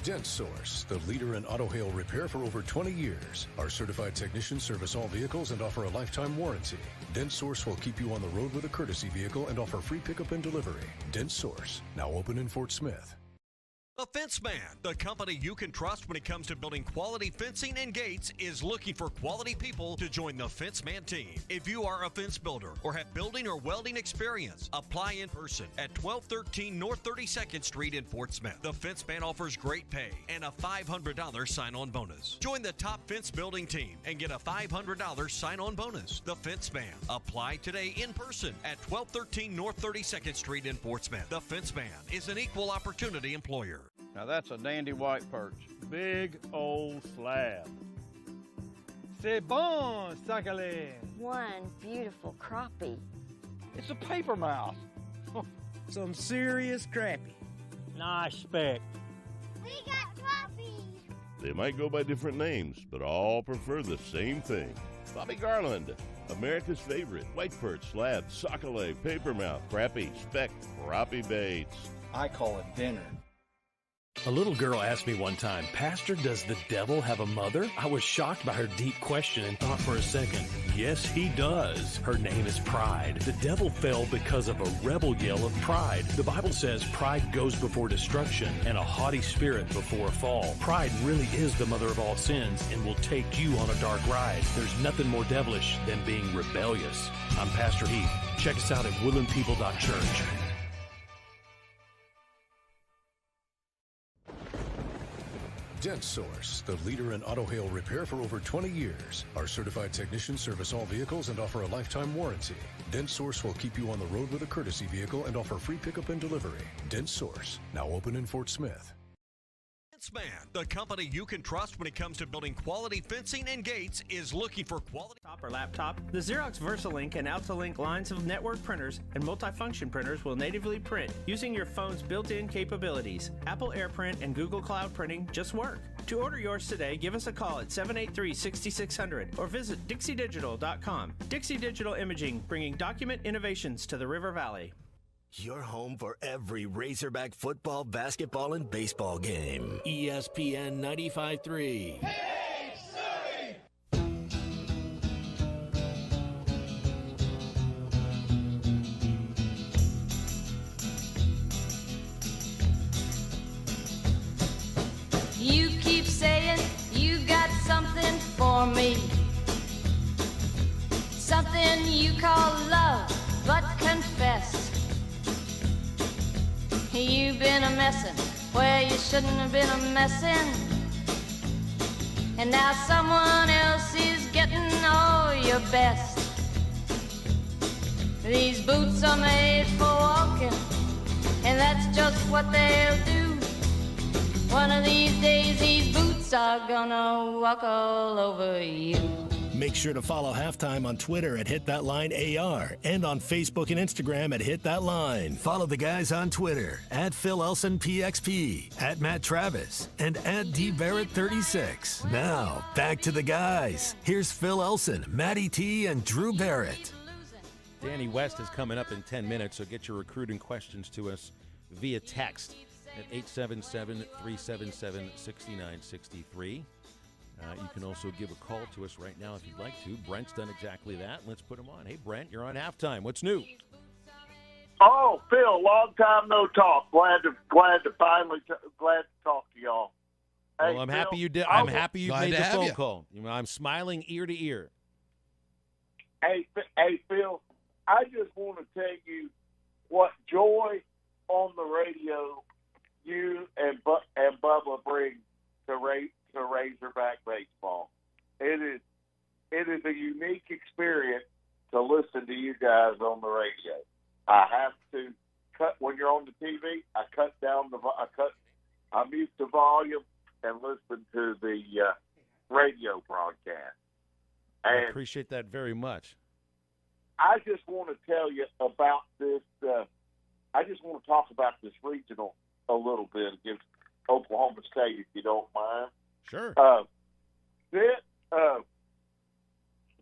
Dent Source, the leader in auto hail repair for over 20 years. Our certified technicians service all vehicles and offer a lifetime warranty. Dent Source will keep you on the road with a courtesy vehicle and offer free pickup and delivery. Dent Source, now open in Fort Smith. The Fenceman, the company you can trust when it comes to building quality fencing and gates, is looking for quality people to join the Fenceman team. If you are a fence builder or have building or welding experience, apply in person at 1213 North 32nd Street in Fort Smith. The Fenceman offers great pay and a $500 sign-on bonus. Join the top fence building team and get a $500 sign-on bonus. The Fenceman. Apply today in person at 1213 North 32nd Street in Fort Smith. The Fenceman is an equal opportunity employer. Now that's a dandy white perch. Big old slab. C'est bon, sacalé. One beautiful crappie. It's a paper mouth. Some serious crappie. Nice speck. We got crappie. They might go by different names, but all prefer the same thing. Bobby Garland, America's favorite white perch, slab, sockeye, papermouth, crappie, speck, crappie baits. I call it dinner. A little girl asked me one time, Pastor, does the devil have a mother? I was shocked by her deep question and thought for a second, yes, he does. Her name is pride. The devil fell because of a rebel yell of pride. The Bible says pride goes before destruction and a haughty spirit before a fall. Pride really is the mother of all sins and will take you on a dark ride. There's nothing more devilish than being rebellious. I'm Pastor Heath. Check us out at woodlandpeople.church. Dent Source, the leader in auto hail repair for over 20 years. Our certified technicians service all vehicles and offer a lifetime warranty. Dent Source will keep you on the road with a courtesy vehicle and offer free pickup and delivery. Dent Source, now open in Fort Smith. Fenceman, the company you can trust when it comes to building quality fencing and gates, is looking for quality. Or laptop, the Xerox VersaLink and AltaLink lines of network printers and multifunction printers will natively print using your phone's built-in capabilities. Apple AirPrint and Google Cloud Printing just work. To order yours today, give us a call at 783-6600 or visit dixiedigital.com. Dixie Digital Imaging, bringing document innovations to the River Valley. Your home for every Razorback football, basketball, and baseball game. ESPN 95.3. You keep saying you got something for me, something you call love, but confess you've been a messin' where you shouldn't have been a messin', and now someone else is getting all your best. These boots are made for walking, and that's just what they'll do. One of these days these boots are gonna walk all over you. Make sure to follow Halftime on Twitter at HitThatLineAR and on Facebook and Instagram at HitThatLine. Follow the guys on Twitter at PhilElsonPXP, at Matt Travis, and at DBarrett36. Now, back to the guys. Here's Phil Elson, Matty T, and Drew Barrett. Danny West is coming up in 10 minutes, so get your recruiting questions to us via text at 877-377-6963. You can also give a call to us right now if you'd like to. Brent's done exactly that. Let's put him on. Hey, Brent, you're on Halftime. What's new? Oh, Phil, long time no talk. Glad to finally glad to talk to y'all. Well, Hey, I'm Phil, happy you did. I'm happy you Glad made to the have phone you. call. I'm smiling ear to ear. Hey, Phil, I just want to tell you what joy on the radio you and Bubba bring to Razorback baseball. It is a unique experience to listen to you guys on the radio. I have to cut when you're on the TV. I mute the volume and listen to the radio broadcast. I And appreciate that very much. I just want to tell you about this. I just want to talk about this regional a little bit against Oklahoma State, if you don't mind. Sure.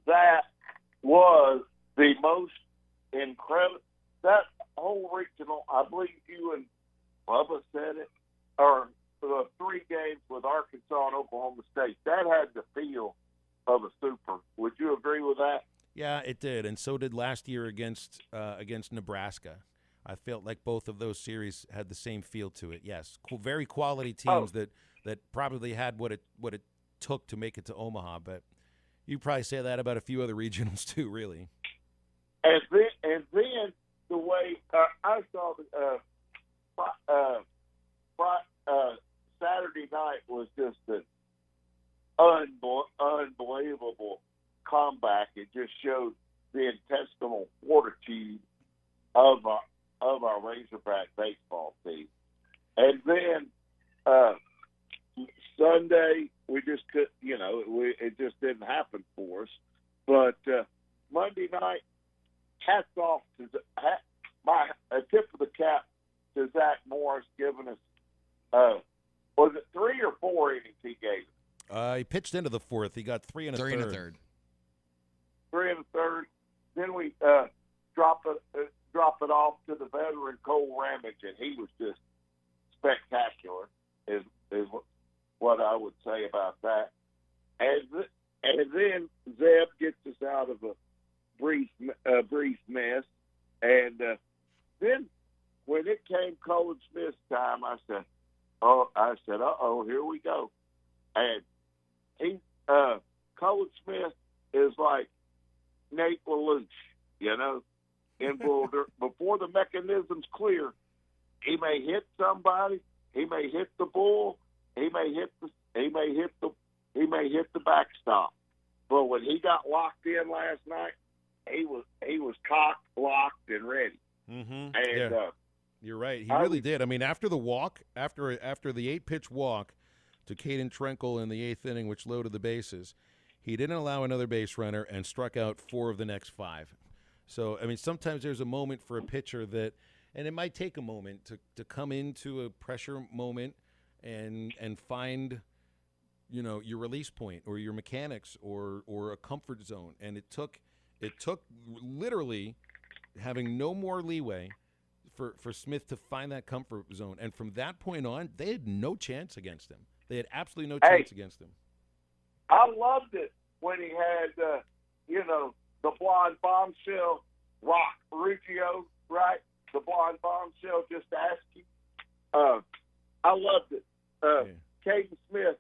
That was the most incredible. That whole regional, I believe you and Bubba said it, or the 3 games with Arkansas and Oklahoma State, that had the feel of a super. Would you agree with that? Yeah, it did, and so did last year against Nebraska. I felt like both of those series had the same feel to it. Yes, very quality teams that probably had what it took to make it to Omaha. But you probably say that about a few other regionals too, really. And then the way I saw Saturday night was just an unbelievable comeback. It just showed the intestinal fortitude of our Razorback baseball team. And then Sunday, we just could, it just didn't happen for us. But Monday night, hats off to a tip of the cap to Zach Morris giving us, was it 3 or 4 innings he gave us? He pitched into the 4th. He got 3 and a third. 3 and a third. 3 and a third. Then we drop it off to the veteran Cole Ramage, and he was just spectacular. Is what I would say about that. And then Zeb gets us out of a brief mess, and then when it came Colin Smith's time, I said, uh-oh, here we go. And Colin Smith is like Nate LaLoosh, in Boulder. Before the mechanism's clear, he may hit somebody, he may hit the bull, he may hit the backstop. But when he got locked in last night, he was cocked, locked, and ready. Mm-hmm. And you're right. He really did. I mean, after the walk, after the 8-pitch walk to Caden Trenkle in the 8th inning, which loaded the bases, he didn't allow another base runner and struck out 4 of the next 5. So, I mean, sometimes there's a moment for a pitcher that, and it might take a moment to come into a pressure moment and find, your release point or your mechanics or a comfort zone. And it took literally having no more leeway for Smith to find that comfort zone. And from that point on, they had no chance against him. They had absolutely no chance against him. I loved it when he had, the blonde bombshell, Rock Ruggiero, right? The blonde bombshell, just asking. I loved it. Caden Smith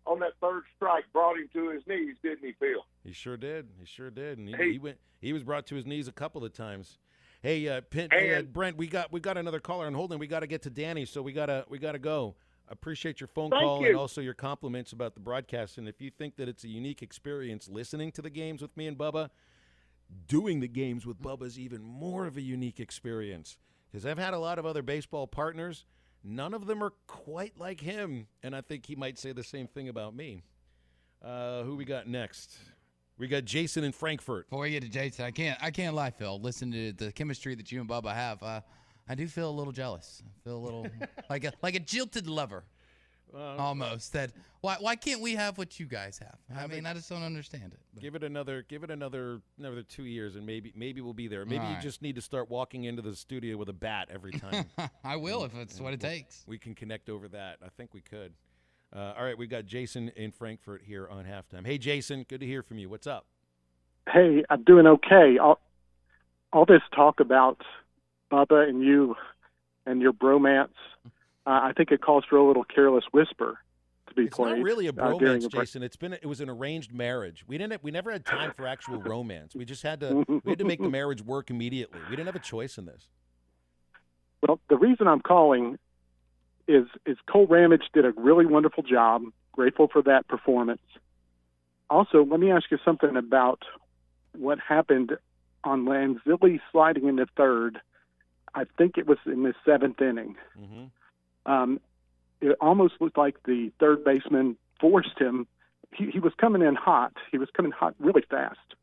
on that 3rd strike brought him to his knees, didn't he, Phil? He sure did. And he was brought to his knees a couple of times. Hey, Brent, we got another caller on hold, and we got to get to Danny, so we gotta go. I appreciate your phone call and also your compliments about the broadcast. And if you think that it's a unique experience listening to the games with me and Bubba, doing the games with Bubba is even more of a unique experience. Because I've had a lot of other baseball partners. None of them are quite like him. And I think he might say the same thing about me. Who we got next? We got Jason in Frankfurt. Before we get to Jason, I can't lie, Phil. Listen to the chemistry that you and Bubba have. I do feel a little jealous. I feel a little like a jilted lover, almost. That why can't we have what you guys have? I mean, I just don't understand it. But. Give it another 2 years, and maybe we'll be there. Maybe you just need to start walking into the studio with a bat every time. I will if it's what it takes. We can connect over that. I think we could. All right, we've got Jason in Frankfurt here on Halftime. Hey, Jason, good to hear from you. What's up? Hey, I'm doing okay. All this talk about Bubba and you and your bromance, I think it calls for a little careless whisper to be played. It's not really a bromance, Jason. It was an arranged marriage. We never had time for actual romance. We just had to make the marriage work immediately. We didn't have a choice in this. Well, the reason I'm calling is Cole Ramage did a really wonderful job. Grateful for that performance. Also, let me ask you something about what happened on Lanzilli sliding into third. I think it was in the 7th inning. Mm-hmm. It almost looked like the third baseman forced him. He was coming in hot. He was coming hot really fast.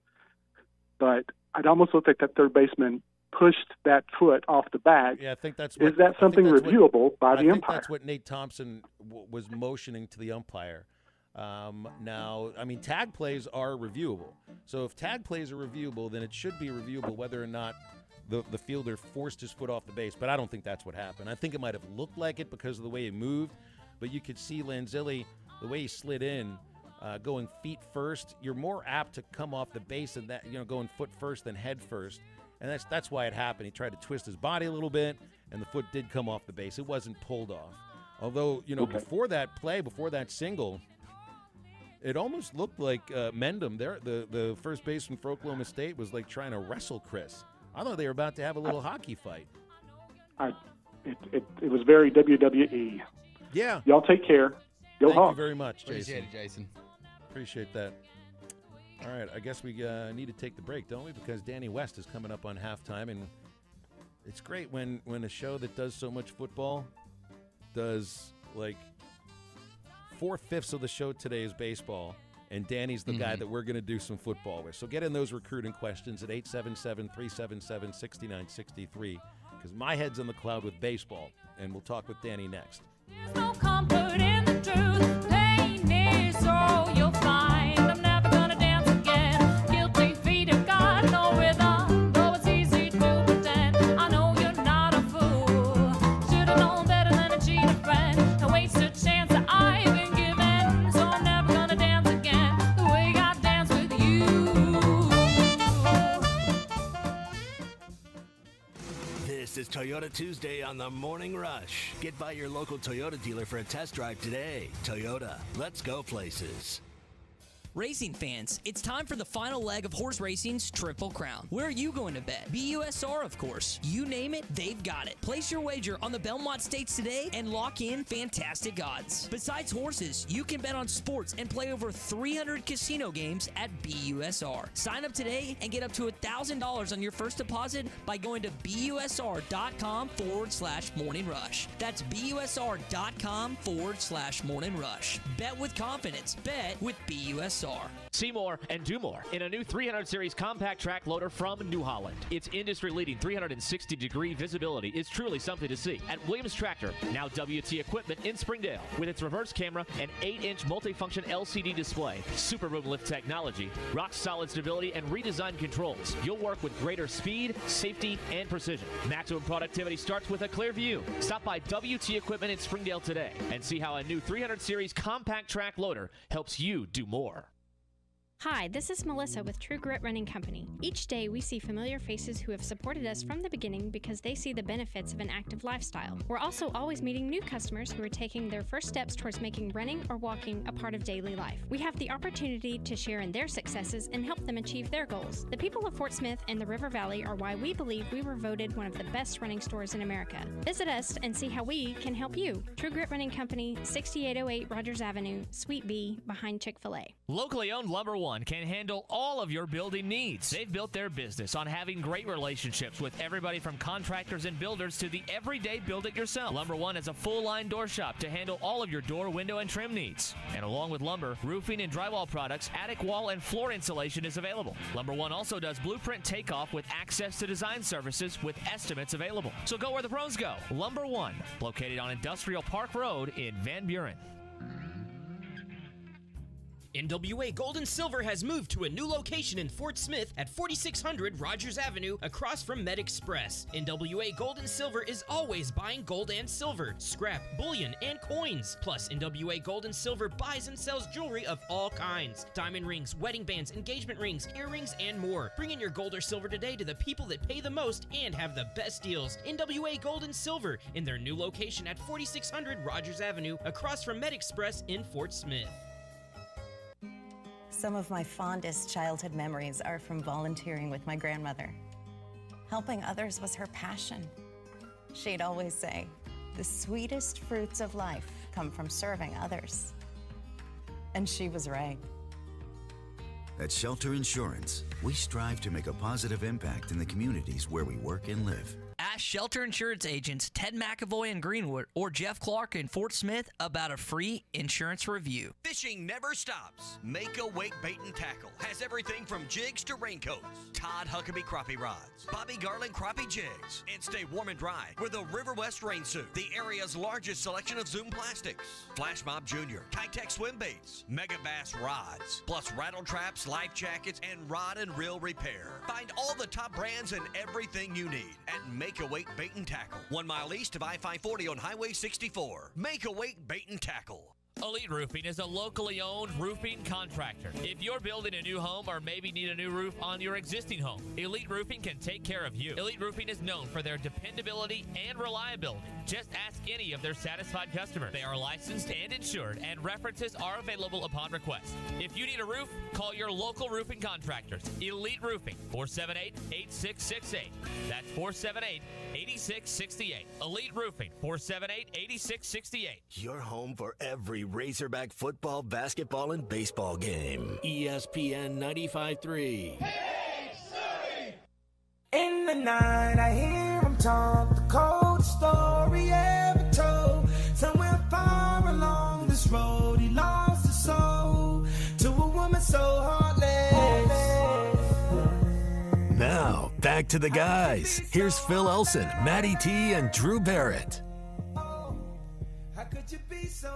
But it almost looked like that third baseman pushed that foot off the bag. Yeah, I think that's. Is that something reviewable by the umpire? I think that's what Nate Thompson was motioning to the umpire. Now, I mean, tag plays are reviewable. So if tag plays are reviewable, then it should be reviewable whether or not the fielder forced his foot off the base. But I don't think that's what happened. I think it might have looked like it because of the way he moved. But you could see Lanzilli, the way he slid in, going feet first. You're more apt to come off the base and that, going foot first than head first. And that's why it happened. He tried to twist his body a little bit, and the foot did come off the base. It wasn't pulled off. Although, before that play, before that single, it almost looked like Mendham, the first baseman for Oklahoma State, was like trying to wrestle Chris. I thought they were about to have a little hockey fight. It was very WWE. Yeah. Y'all take care. Go Hogs. Thank you very much, Jason. Appreciate it, Jason. Appreciate that. All right, I guess we need to take the break, don't we? Because Danny West is coming up on halftime, and it's great when a show that does so much football does, like, 4/5 of the show today is baseball, and Danny's the guy that we're going to do some football with. So get in those recruiting questions at 877-377-6963, because my head's in the cloud with baseball, and we'll talk with Danny next. There's no comfort in the truth. Pain is all you'll find. I'm never gonna dance again. Guilty feet have got no rhythm, though it's easy to pretend. I know you're not a fool. Should've known better than a cheated friend and waste a chance that I've been given. So I'm never gonna dance again the way I dance with you. This is Toyota Tuesday on the Morning Rush. Get by your local Toyota dealer for a test drive today. Toyota, let's go places. Racing fans, it's time for the final leg of horse racing's Triple Crown. Where are you going to bet? BUSR, of course. You name it, they've got it. Place your wager on the Belmont Stakes today and lock in fantastic odds. Besides horses, you can bet on sports and play over 300 casino games at BUSR. Sign up today and get up to $1,000 on your first deposit by going to BUSR.com/Morning Rush. That's BUSR.com/Morning Rush. Bet with confidence. Bet with BUSR. See more and do more in a new 300 Series compact track loader from New Holland. Its industry-leading 360-degree visibility is truly something to see at Williams Tractor, now WT Equipment in Springdale, with its reverse camera and 8-inch multifunction LCD display, super boom lift technology, rock-solid stability, and redesigned controls. You'll work with greater speed, safety, and precision. Maximum productivity starts with a clear view. Stop by WT Equipment in Springdale today and see how a new 300 Series compact track loader helps you do more. Hi, this is Melissa with True Grit Running Company. Each day we see familiar faces who have supported us from the beginning because they see the benefits of an active lifestyle. We're also always meeting new customers who are taking their first steps towards making running or walking a part of daily life. We have the opportunity to share in their successes and help them achieve their goals. The people of Fort Smith and the River Valley are why we believe we were voted one of the best running stores in America. Visit us and see how we can help you. True Grit Running Company, 6808 Rogers Avenue, Suite B, behind Chick-fil-A. Locally owned Lumber One can handle all of your building needs. They've built their business on having great relationships with everybody from contractors and builders to the everyday build-it-yourself. Lumber One has a full-line door shop to handle all of your door, window, and trim needs. And along with lumber, roofing and drywall products, attic wall and floor insulation is available. Lumber One also does blueprint takeoff with access to design services with estimates available. So go where the pros go. Lumber One, located on Industrial Park Road in Van Buren. NWA Gold and Silver has moved to a new location in Fort Smith at 4600 Rogers Avenue across from Med Express. NWA Gold and Silver is always buying gold and silver, scrap, bullion, and coins. Plus, NWA Gold and Silver buys and sells jewelry of all kinds. Diamond rings, wedding bands, engagement rings, earrings, and more. Bring in your gold or silver today to the people that pay the most and have the best deals. NWA Gold and Silver in their new location at 4600 Rogers Avenue across from Med Express in Fort Smith. Some of my fondest childhood memories are from volunteering with my grandmother. Helping others was her passion. She'd always say, "The sweetest fruits of life come from serving others." And she was right. At Shelter Insurance, we strive to make a positive impact in the communities where we work and live. Ask Shelter Insurance agents Ted McAvoy in Greenwood or Jeff Clark in Fort Smith about a free insurance review. Fishing never stops. Make a Wake Bait and Tackle has everything from jigs to raincoats, Todd Huckabee crappie rods, Bobby Garland crappie jigs, and stay warm and dry with a River West rain suit, the area's largest selection of Zoom plastics, Flash Mob Jr., Kitech swim baits, Mega Bass rods, plus rattle traps, life jackets, and rod and reel repair. Find all the top brands and everything you need at Make a Wake Bait and Tackle, 1 mile east of I-540 on Highway 64. Make a Wake Bait and Tackle. Elite Roofing is a locally owned roofing contractor. If you're building a new home or maybe need a new roof on your existing home, Elite Roofing can take care of you. Elite Roofing is known for their dependability and reliability. Just ask any of their satisfied customers. They are licensed and insured, and references are available upon request. If you need a roof, call your local roofing contractors. Elite Roofing, 478-8668. That's 478-8668. Elite Roofing, 478-8668. Your home for every Razorback football, basketball, and baseball game. ESPN 95.3. In the night, I hear him talk the coldest story ever told. Somewhere far along this road, he lost his soul to a woman so heartless. Now, back to the guys. Here's Phil Elson, Matty T, and Drew Barrett.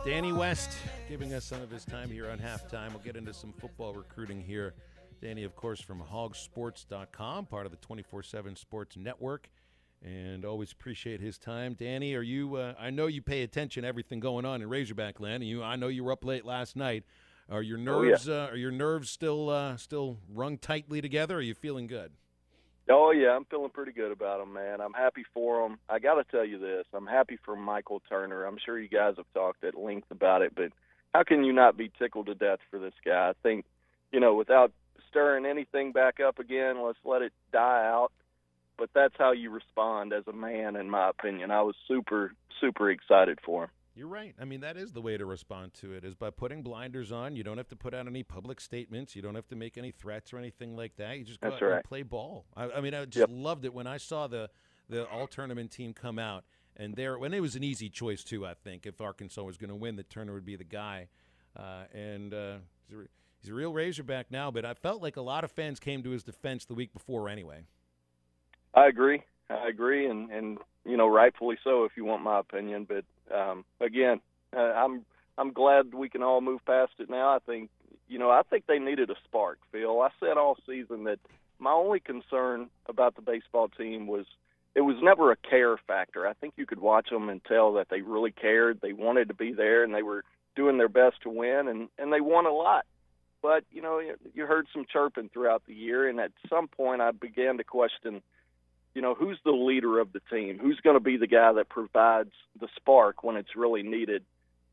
Danny West giving us some of his time here on Halftime. We'll get into some football recruiting here. Danny, of course, from hogsports.com, part of the 24/7 Sports Network, and always appreciate his time. Danny, are you? I know you pay attention to everything going on in Razorback land. And I know you were up late last night. Are your nerves? Are your nerves still wrung tightly together? Or are you feeling good? Oh, yeah, I'm feeling pretty good about him, man. I'm happy for him. I got to tell you this. I'm happy for Michael Turner. I'm sure you guys have talked at length about it, but how can you not be tickled to death for this guy? I think, without stirring anything back up again, let's let it die out. But that's how you respond as a man, in my opinion. I was super, super excited for him. You're right. I mean, that is the way to respond to it, is by putting blinders on. You don't have to put out any public statements. You don't have to make any threats or anything like that. You just go out and play ball. I mean, I just loved it when I saw the all-tournament team come out. And when it was an easy choice, too, I think. If Arkansas was going to win, that Turner would be the guy. He's a real Razorback now, but I felt like a lot of fans came to his defense the week before anyway. I agree, and rightfully so if you want my opinion. But again, I'm glad we can all move past it now. I think they needed a spark, Phil. I said all season that my only concern about the baseball team was it was never a care factor. I think you could watch them and tell that they really cared. They wanted to be there, and they were doing their best to win, and they won a lot. But, you heard some chirping throughout the year, and at some point I began to question, who's the leader of the team? Who's going to be the guy that provides the spark when it's really needed?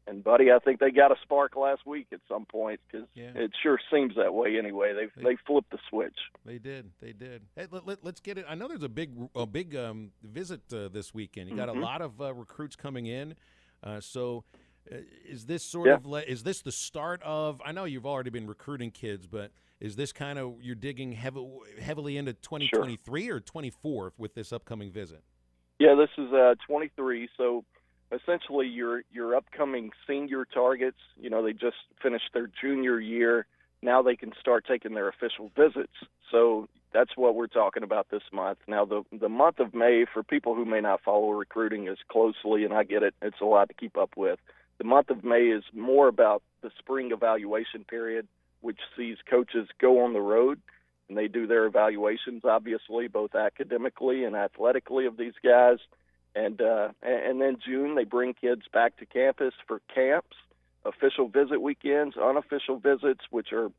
And, buddy, I think they got a spark last week at some point because it sure seems that way anyway. They flipped the switch. They did. Hey, let's get it. I know there's a big visit this weekend. You got a lot of recruits coming in. So Is this sort of is this the start of? I know you've already been recruiting kids, but is this kind of you're digging heavily into 2023 or 24 with this upcoming visit? Yeah, this is 23. So essentially, your upcoming senior targets. They just finished their junior year. Now they can start taking their official visits. So that's what we're talking about this month. Now, the month of May, for people who may not follow recruiting as closely, and I get it, it's a lot to keep up with. The month of May is more about the spring evaluation period, which sees coaches go on the road, and they do their evaluations, obviously, both academically and athletically of these guys. And then June, they bring kids back to campus for camps, official visit weekends, unofficial visits, which are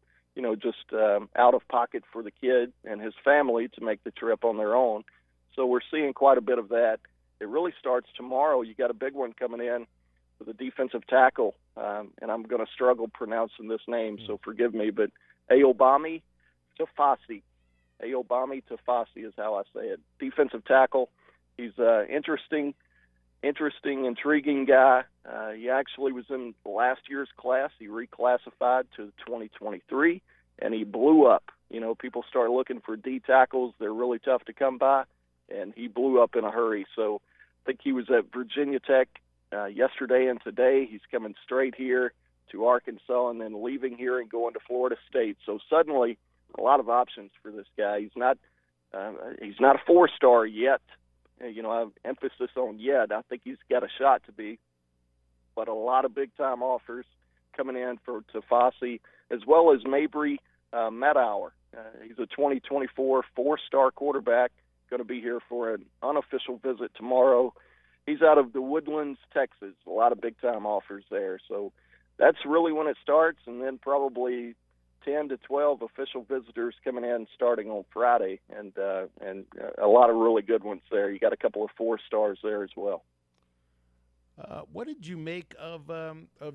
just out of pocket for the kid and his family to make the trip on their own. So we're seeing quite a bit of that. It really starts tomorrow. You got a big one coming in with a defensive tackle, and I'm going to struggle pronouncing this name, so forgive me, but Ayobami Tafasi. Ayobami Tafasi is how I say it. Defensive tackle. He's interesting, intriguing guy. He actually was in last year's class. He reclassified to 2023, and he blew up. People start looking for D tackles. They're really tough to come by, and he blew up in a hurry. So I think he was at Virginia Tech yesterday and today. He's coming straight here to Arkansas and then leaving here and going to Florida State. So suddenly a lot of options for this guy. He's not a four-star yet. I have emphasis on yet. I think he's got a shot to be. But a lot of big-time offers coming in for Tafasi, as well as Mabry Medower. He's a 2024 four-star quarterback, going to be here for an unofficial visit tomorrow. He's out of the Woodlands, Texas. A lot of big-time offers there. So that's really when it starts, and then probably 10 to 12 official visitors coming in starting on Friday, and a lot of really good ones there. You got a couple of four-stars there as well. What did you make of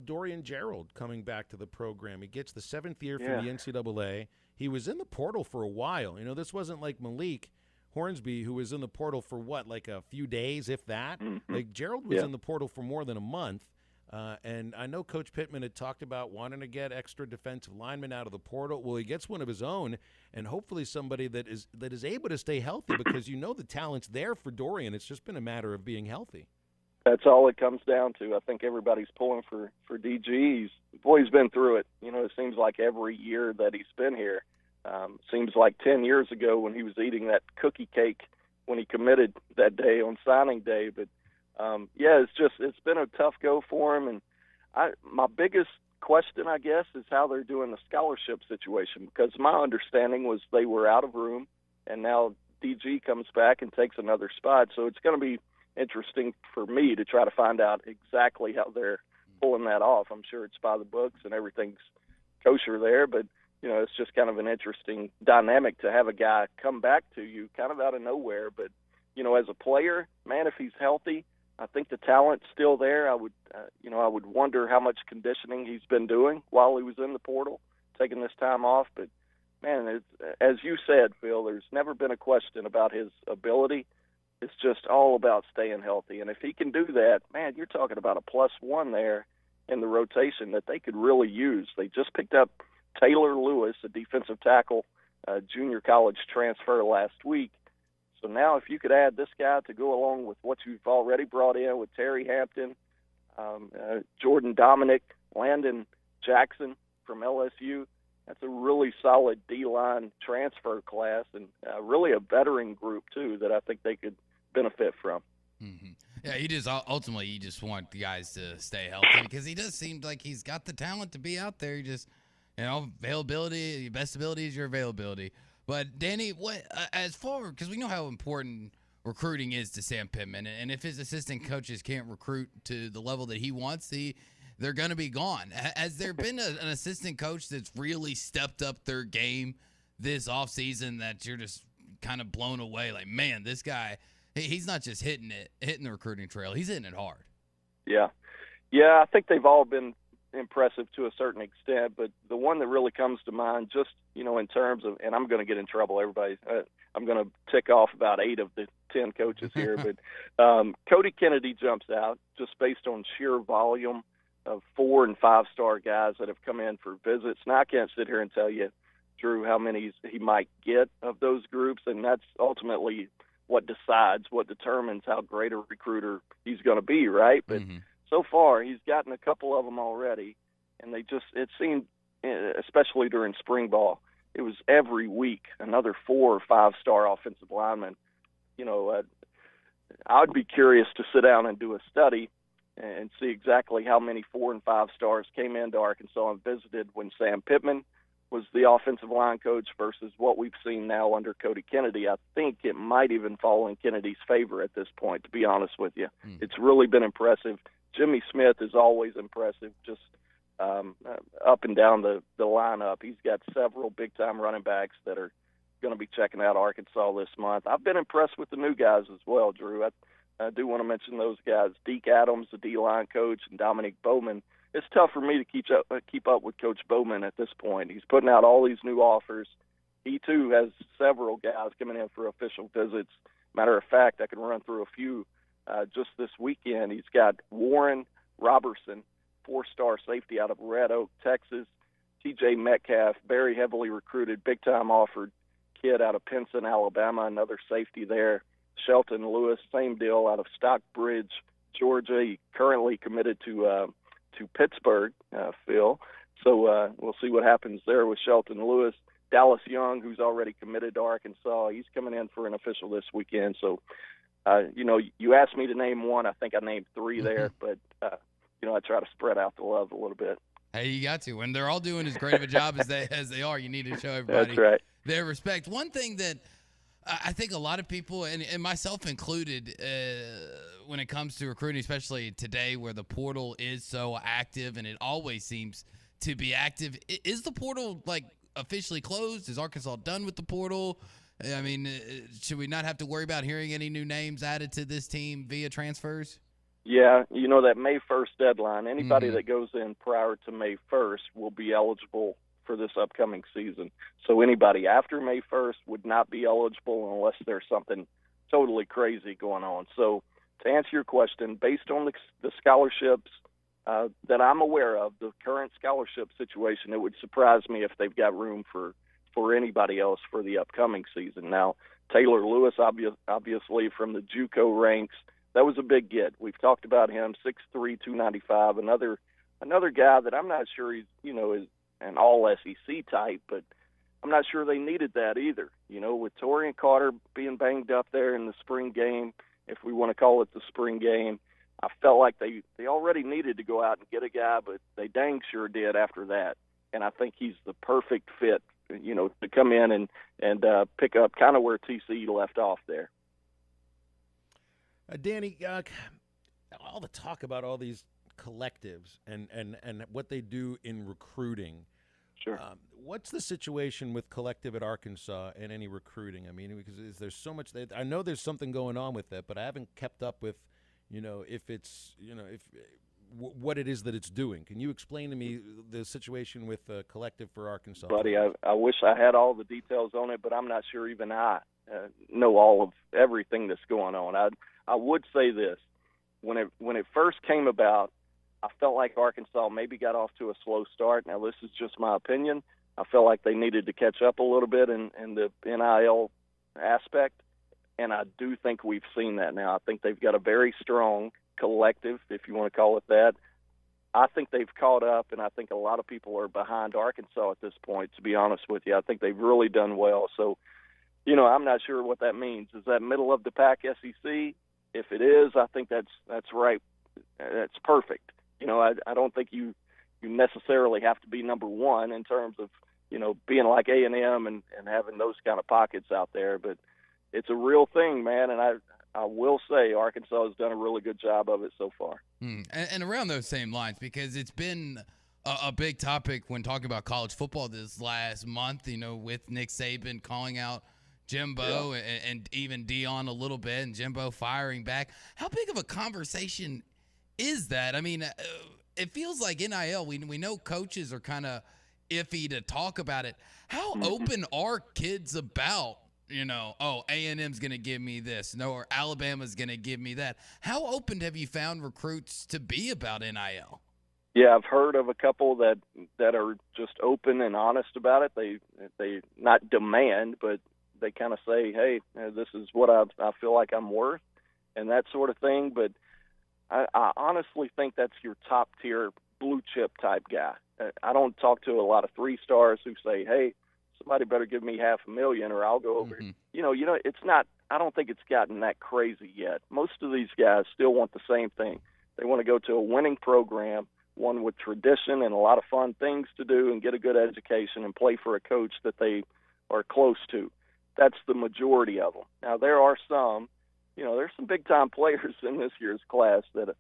Dorian Gerald coming back to the program? He gets the 7th year from the NCAA. He was in the portal for a while. This wasn't like Malik Hornsby, who was in the portal for like a few days, if that. Mm-hmm. Like Gerald was in the portal for more than a month. And I know Coach Pittman had talked about wanting to get extra defensive linemen out of the portal. Well, he gets one of his own, and hopefully somebody that is able to stay healthy, because the talent's there for Dorian. It's just been a matter of being healthy. That's all it comes down to. I think everybody's pulling for DG. He's been through it. It seems like every year that he's been here. Seems like 10 years ago when he was eating that cookie cake when he committed that day on signing day. But it's been a tough go for him. And my biggest question, I guess, is how they're doing the scholarship situation, because my understanding was they were out of room, and now DG comes back and takes another spot. So it's going to be interesting for me to try to find out exactly how they're pulling that off. I'm sure it's by the books and everything's kosher there, but it's just kind of an interesting dynamic to have a guy come back to you kind of out of nowhere. But as a player, man, if he's healthy, I think the talent's still there. I would wonder how much conditioning he's been doing while he was in the portal, taking this time off. But man, as you said, Phil, there's never been a question about his ability. It's just all about staying healthy. And if he can do that, man, you're talking about a +1 there in the rotation that they could really use. They just picked up Taylor Lewis, a defensive tackle, junior college transfer last week. So now if you could add this guy to go along with what you've already brought in with Terry Hampton, Jordan Dominic, Landon Jackson from LSU, that's a really solid D-line transfer class, and really a veteran group, too, that I think they could benefit from. Mm-hmm. Yeah, you just want the guys to stay healthy, because he does seem like he's got the talent to be out there. Availability, your best ability is your availability. But Danny, because we know how important recruiting is to Sam Pittman, and if his assistant coaches can't recruit to the level that he wants, they're going to be gone. Has there been an assistant coach that's really stepped up their game this offseason that you're just kind of blown away? Like, man, this guy, he's not just hitting the recruiting trail. He's hitting it hard. Yeah, I think they've all been impressive to a certain extent, but the one that really comes to mind, just in terms of, and I'm going to get in trouble, everybody. I'm going to tick off about 8 of the 10 coaches here, but Cody Kennedy jumps out just based on sheer volume of 4- and 5-star guys that have come in for visits. Now, I can't sit here and tell you, Drew, how many he might get of those groups, and that's ultimately what determines how great a recruiter he's going to be, right? But so far, he's gotten a couple of them already, and it seemed, especially during spring ball, it was every week another 4- or 5-star offensive lineman. I'd be curious to sit down and do a study and see exactly how many 4- and 5-stars came into Arkansas and visited when Sam Pittman was the offensive line coach versus what we've seen now under Cody Kennedy. I think it might even fall in Kennedy's favor at this point, to be honest with you. It's really been impressive. Jimmy Smith is always impressive, just up and down the lineup. He's got several big-time running backs that are going to be checking out Arkansas this month. I've been impressed with the new guys as well, Drew. I do want to mention those guys, Deke Adams, the D-line coach, and Dominic Bowman. It's tough for me to keep up with Coach Bowman at this point. He's putting out all these new offers. He, too, has several guys coming in for official visits. Matter of fact, I can run through a few just this weekend. He's got Warren Robertson, 4-star safety out of Red Oak, Texas. T.J. Metcalf, very heavily recruited, big-time offered kid out of Pinson, Alabama, another safety there. Shelton Lewis, same deal, out of Stockbridge, Georgia. He currently committed to Pittsburgh, Phil. So we'll see what happens there with Shelton Lewis. Dallas Young, who's already committed to Arkansas, he's coming in for an official this weekend. So, you asked me to name one. I think I named 3 there, but, I try to spread out the love a little bit. Hey, you got to. When they're all doing as great of a job as they are, you need to show everybody That's right. their respect. One thing that I think a lot of people, and myself included, when it comes to recruiting, especially today where the portal is so active and it always seems to be active, is the portal officially closed? Is Arkansas done with the portal? I mean, should we not have to worry about hearing any new names added to this team via transfers? Yeah, that May 1st deadline, anybody that goes in prior to May 1st will be eligible for this upcoming season. So anybody after May 1st would not be eligible unless there's something totally crazy going on. So to answer your question, based on the scholarships that I'm aware of, the current scholarship situation, it would surprise me if they've got room for anybody else for the upcoming season. Now, Taylor Lewis, obviously from the JUCO ranks, that was a big get. We've talked about him, 6'3", 295, another guy that I'm not sure he's, is an all-SEC type, but I'm not sure they needed that either. With Torian Carter being banged up there in the spring game, if we want to call it the spring game, I felt like they already needed to go out and get a guy, but they dang sure did after that. And I think he's the perfect fit, to come in and pick up kind of where TCE left off there. Danny, all the talk about all these collectives and what they do in recruiting. Sure. What's the situation with collective at Arkansas and any recruiting? I mean, because there's so much. I know there's something going on with that, but I haven't kept up with, if it's, what it is that it's doing. Can you explain to me the situation with collective for Arkansas? Buddy, I wish I had all the details on it, but I'm not sure even I know all of everything that's going on. I would say this. When it first came about, I felt like Arkansas maybe got off to a slow start. Now, this is just my opinion. I felt like they needed to catch up a little bit in the NIL aspect, and I do think we've seen that now. I think they've got a very strong collective, if you want to call it that. I think they've caught up, and I think a lot of people are behind Arkansas at this point, to be honest with you. I think they've really done well. So, I'm not sure what that means. Is that middle of the pack SEC? If it is, I think that's right. That's perfect. I don't think you necessarily have to be number one in terms of, being like A&M and having those kind of pockets out there. But it's a real thing, man, and I will say Arkansas has done a really good job of it so far. And around those same lines, because it's been a big topic when talking about college football this last month, with Nick Saban calling out Jimbo and even Dion a little bit, and Jimbo firing back. How big of a conversation is that? I mean, it feels like NIL, we know coaches are kind of iffy to talk about it. How open are kids about, A&M's going to give me this, or Alabama's going to give me that? How open have you found recruits to be about NIL? Yeah, I've heard of a couple that are just open and honest about it. They not demand, but they kind of say, hey, this is what I feel like I'm worth, and that sort of thing. But I honestly think that's your top tier blue chip type guy. I don't talk to a lot of 3-stars who say, hey, somebody better give me $500,000 or I'll go over. It's not, I don't think it's gotten that crazy yet. Most of these guys still want the same thing. They want to go to a winning program, one with tradition and a lot of fun things to do, and get a good education and play for a coach that they are close to. That's the majority of them. Now, there are some, there's some big-time players in this year's class that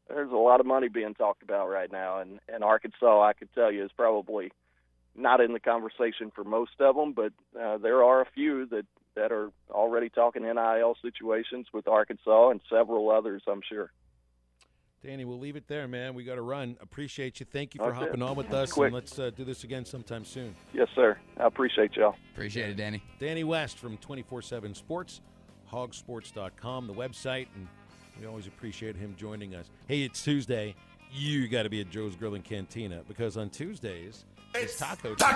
there's a lot of money being talked about right now, and Arkansas, I could tell you, is probably not in the conversation for most of them, but there are a few that are already talking NIL situations with Arkansas and several others, I'm sure. Danny, we'll leave it there, man. We got to run. Appreciate you. Thank you for Okay. hopping on with us, Quick. and let's do this again sometime soon. Yes, sir. I appreciate y'all. Appreciate it, Danny. Danny West from 24/7 Sports, hogsports.com, the website, and we always appreciate him joining us. Hey, it's Tuesday. You got to be at Joe's Grill and Cantina, because on Tuesdays, it's Taco Tuesday.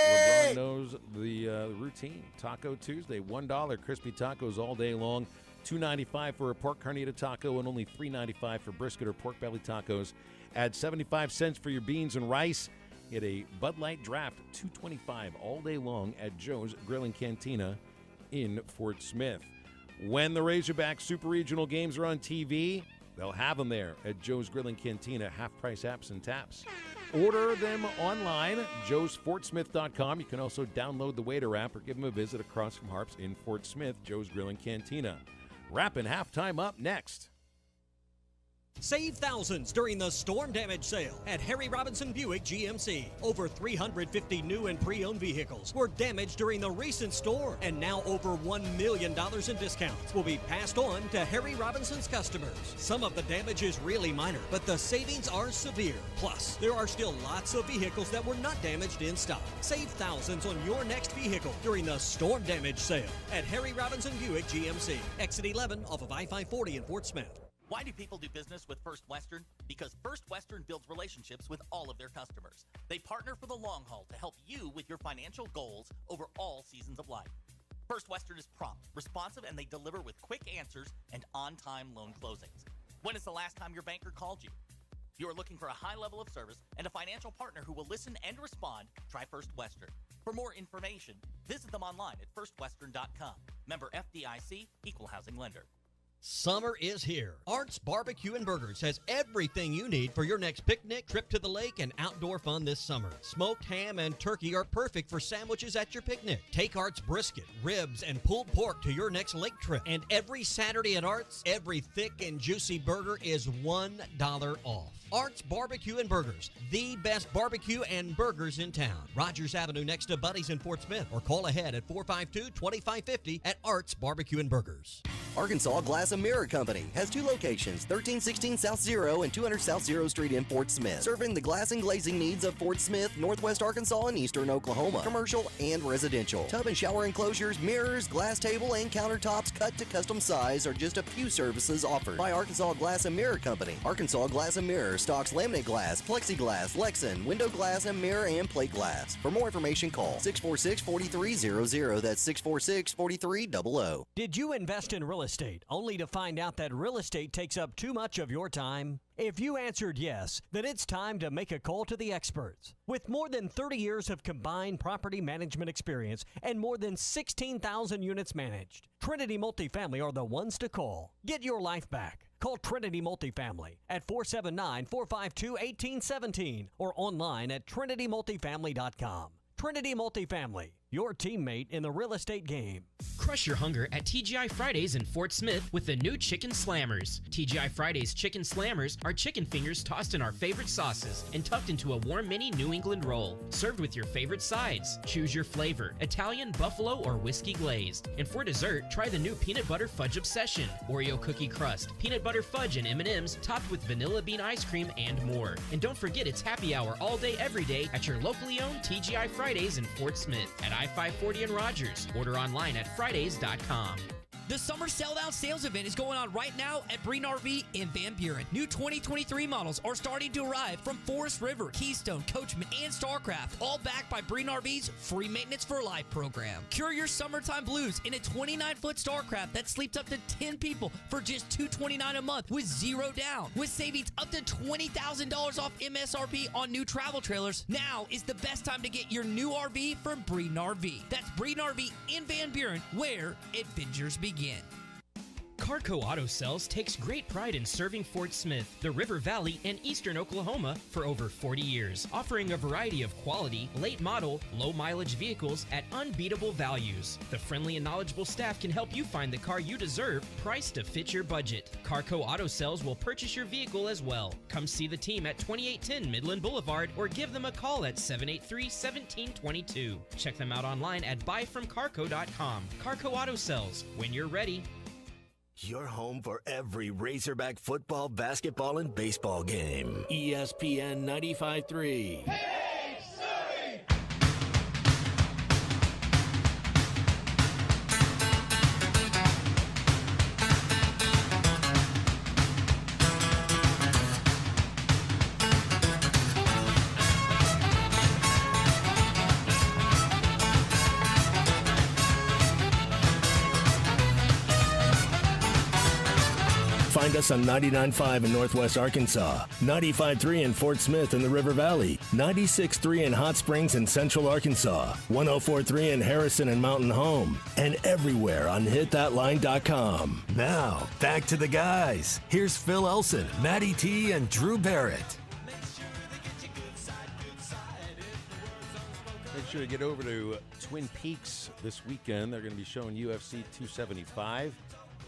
LeBron knows the routine. Taco Tuesday, $1 crispy tacos all day long, $2.95 for a pork carnita taco, and only $3.95 for brisket or pork belly tacos. Add 75 cents for your beans and rice. Get a Bud Light draft, $2.25 all day long at Joe's Grill and Cantina in Fort Smith. When the Razorback Super Regional games are on TV, they'll have them there at Joe's Grill and Cantina, half-price apps and taps. Order them online, joesfortsmith.com. You can also download the Waiter app or give them a visit across from Harps in Fort Smith, Joe's Grill and Cantina. Wrapping halftime up next. Save thousands during the storm damage sale at Harry Robinson Buick GMC. Over 350 new and pre-owned vehicles were damaged during the recent storm, and now over $1 million in discounts will be passed on to Harry Robinson's customers. Some of the damage is really minor, but the savings are severe. Plus, there are still lots of vehicles that were not damaged in stock. Save thousands on your next vehicle during the storm damage sale at Harry Robinson Buick GMC. Exit 11 off of I-540 in Fort Smith. Why do people do business with First Western? Because First Western builds relationships with all of their customers. They partner for the long haul to help you with your financial goals over all seasons of life. First Western is prompt, responsive, and they deliver with quick answers and on-time loan closings. When is the last time your banker called you? If you are looking for a high level of service and a financial partner who will listen and respond, try First Western. For more information, visit them online at firstwestern.com. Member FDIC, Equal Housing Lender. Summer is here. Art's Barbecue and Burgers has everything you need for your next picnic, trip to the lake, and outdoor fun this summer. Smoked ham and turkey are perfect for sandwiches at your picnic. Take Art's brisket, ribs, and pulled pork to your next lake trip. And every Saturday at Art's, every thick and juicy burger is $1 off. Art's Barbecue and Burgers, the best barbecue and burgers in town. Rogers Avenue next to Buddy's in Fort Smith, or call ahead at 452-2550 at Art's Barbecue and Burgers. Arkansas Glass and Mirror Company has 2 locations, 1316 South Zero and 200 South Zero Street in Fort Smith, serving the glass and glazing needs of Fort Smith, Northwest Arkansas, and Eastern Oklahoma, commercial and residential. Tub and shower enclosures, mirrors, glass table, and countertops cut to custom size are just a few services offered by Arkansas Glass and Mirror Company. Arkansas Glass and Mirror stocks laminate glass, plexiglass, Lexan, window glass, and mirror and plate glass. For more information, call 646-4300. That's 646-4300. Did you invest in real estate only to find out that real estate takes up too much of your time? If you answered yes, then it's time to make a call to the experts. With more than 30 years of combined property management experience and more than 16,000 units managed, Trinity Multifamily are the ones to call. Get your life back. Call Trinity Multifamily at 479-452-1817 or online at trinitymultifamily.com. Trinity Multifamily, your teammate in the real estate game. Crush your hunger at TGI Fridays in Fort Smith with the new Chicken Slammers. TGI Fridays Chicken Slammers are chicken fingers tossed in our favorite sauces and tucked into a warm mini New England roll. Served with your favorite sides. Choose your flavor, Italian, buffalo, or whiskey glazed. And for dessert, try the new Peanut Butter Fudge Obsession. Oreo cookie crust, peanut butter fudge, and M&Ms topped with vanilla bean ice cream and more. And don't forget it's happy hour all day every day at your locally owned TGI Fridays in Fort Smith at I-540 and Rogers. Order online at Fridays.com. The summer sell-down sales event is going on right now at Breen RV in Van Buren. New 2023 models are starting to arrive from Forest River, Keystone, Coachman, and StarCraft, all backed by Breen RV's free maintenance for life program. Cure your summertime blues in a 29-foot StarCraft that sleeps up to 10 people for just $229 a month with zero down. With savings up to $20,000 off MSRP on new travel trailers, now is the best time to get your new RV from Breen RV. That's Breen RV in Van Buren, where adventures begin. Carco Auto Sales takes great pride in serving Fort Smith, the River Valley, and eastern Oklahoma for over 40 years, offering a variety of quality, late model, low mileage vehicles at unbeatable values. The friendly and knowledgeable staff can help you find the car you deserve, priced to fit your budget. Carco Auto Sales will purchase your vehicle as well. Come see the team at 2810 Midland Boulevard or give them a call at 783-1722. Check them out online at buyfromcarco.com. Carco Auto Sales, when you're ready. Your home for every Razorback football, basketball, and baseball game. ESPN 95.3. Find us on 99.5 in Northwest Arkansas, 95.3 in Fort Smith in the River Valley, 96.3 in Hot Springs in Central Arkansas, 104.3 in Harrison and Mountain Home, and everywhere on hitthatline.com. Now, back to the guys. Here's Phil Elson, Matty T, and Drew Barrett. Make sure to get over to Twin Peaks this weekend. They're going to be showing UFC 275.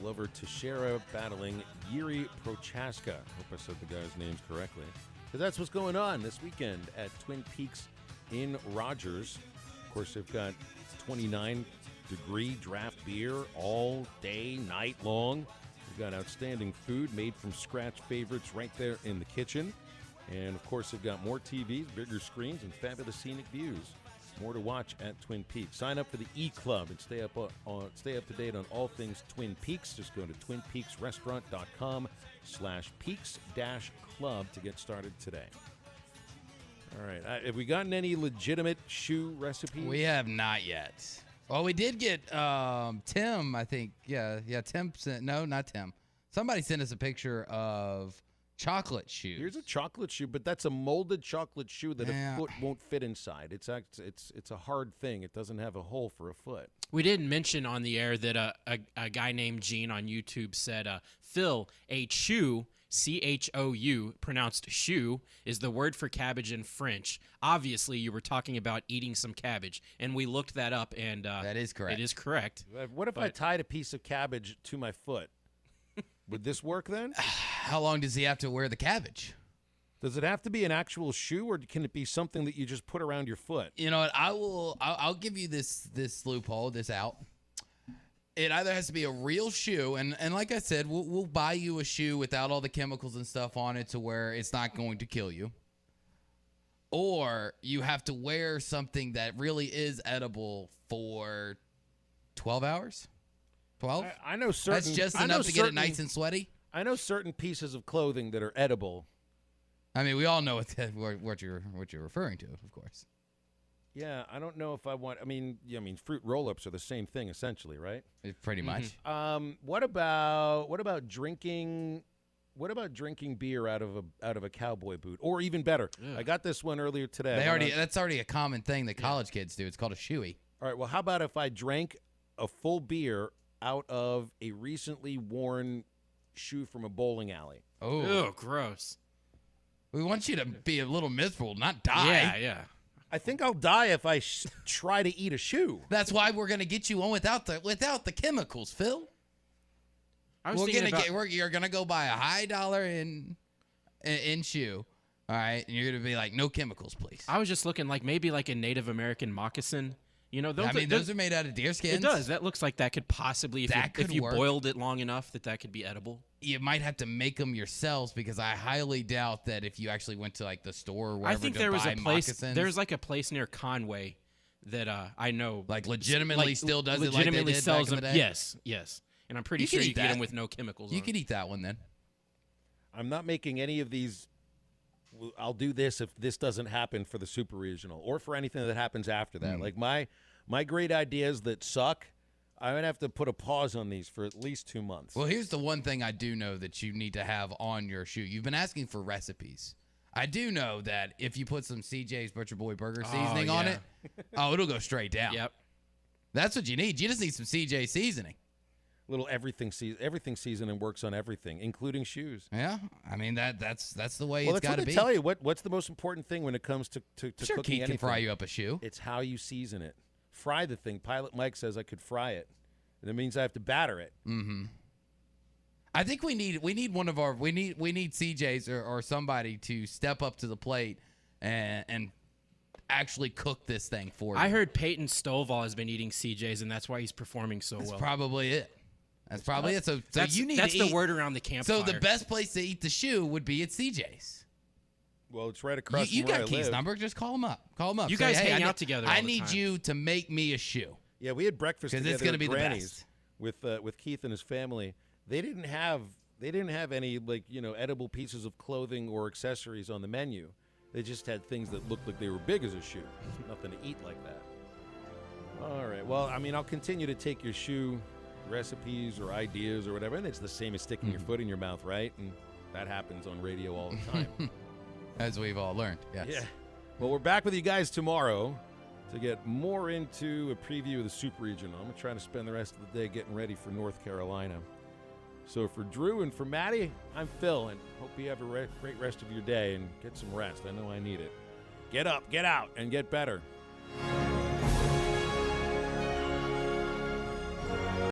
Glover Teixeira battling Yuri Prochaska. Hope I said the guy's names correctly. Because that's what's going on this weekend at Twin Peaks in Rogers. Of course, they've got 29-degree draft beer all day, night long. They've got outstanding food made from scratch favorites right there in the kitchen. And, of course, they've got more TVs, bigger screens, and fabulous scenic views. More to watch at Twin Peaks. Sign up for the E-Club and stay up to date on all things Twin Peaks. Just go to twinpeaksrestaurant.com/peaks-club to get started today. All right. Have we gotten any legitimate shoe recipes? We have not yet. Well, we did get Tim, I think. Yeah, Tim sent, no, not Tim. Somebody sent us a picture of chocolate shoes. Here's a chocolate shoe, but that's a molded chocolate shoe that a foot won't fit inside. It's a hard thing. It doesn't have a hole for a foot. We didn't mention on the air that a guy named Gene on YouTube said, Phil, a chew, C-H-O-U, pronounced shoe, is the word for cabbage in French. Obviously, you were talking about eating some cabbage, and we looked that up, and that is correct. It is correct. What if I tied a piece of cabbage to my foot? Would this work then? How long does he have to wear the cabbage? Does it have to be an actual shoe, or can it be something that you just put around your foot? You know what? I'll give you this loophole, this out. It either has to be a real shoe, and like I said, we'll buy you a shoe without all the chemicals and stuff on it to where it's not going to kill you. Or you have to wear something that really is edible for 12 hours. 12? I know certain. That's just enough to get it nice and sweaty. I know certain pieces of clothing that are edible. I mean, we all know what you're referring to, of course. Yeah, I don't know if I want. I mean, fruit roll-ups are the same thing essentially, right? Pretty much. What about drinking? What about drinking beer out of a cowboy boot, or even better? Yeah. I got this one earlier today. That's already a common thing that college kids do. It's called a shoey. All right. Well, how about if I drank a full beer out of a recently worn shoe from a bowling alley? Oh, gross. We want you to be a little miserable, not die. Yeah. I think I'll die if I try to eat a shoe. That's why we're going to get you one without the chemicals, Phil. You're going to go buy a high dollar in shoe, all right? And you're going to be like, no chemicals, please. I was just looking maybe like a Native American moccasin. You know, those are made out of deer skins. It does. That looks like that could possibly, if you boiled it long enough, that could be edible. You might have to make them yourselves, because I highly doubt that if you actually went to the store or wherever I think there was a place. Moccasins, there's a place near Conway that I know, legitimately still does legitimately it like they did sells back in them. the day? Yes. and I'm pretty sure you can eat them with no chemicals. You could eat that one then. I'm not making any of these. I'll do this if this doesn't happen for the Super Regional or for anything that happens after that. Like my great ideas that suck, I'm going to have to put a pause on these for at least 2 months. Well, here's the one thing I do know that you need to have on your shoe. You've been asking for recipes. I do know that if you put some CJ's Butcher Boy Burger seasoning on it, it'll go straight down. Yep. That's what you need. You just need some CJ seasoning. Little everything seasoning works on everything, including shoes. Yeah, I mean that's the way it's got to be. Tell you what's the most important thing when it comes to sure, cooking Keith anything. can fry you up a shoe. It's how you season it. Fry the thing. Pilot Mike says I could fry it, and it means I have to batter it. Mm-hmm. I think we need CJ's or somebody to step up to the plate and actually cook this thing for you. I heard Peyton Stovall has been eating CJ's, and that's why he's performing so well. That's probably it. That's probably it. So you need that's to the eat. word around the campfire. So the best place to eat the shoe would be at CJ's. Well, it's right across You from where got I Keith's live. number. Just call him up. Call him up. You Say, guys hey, hang out together all I the need time. you to make me a shoe. Yeah, we had breakfast together it's gonna at be the Granny's best. with Keith and his family. They didn't have any edible pieces of clothing or accessories on the menu. They just had things that looked like they were big as a shoe. Nothing to eat like that. All right. Well, I mean, I'll continue to take your shoe recipes or ideas or whatever, and it's the same as sticking your foot in your mouth, right? And that happens on radio all the time. As we've all learned, yes. Yeah. Well, we're back with you guys tomorrow to get more into a preview of the Super Regional. I'm going to try to spend the rest of the day getting ready for North Carolina. So for Drew and for Maddie, I'm Phil, and hope you have a great rest of your day and get some rest. I know I need it. Get up, get out, and get better.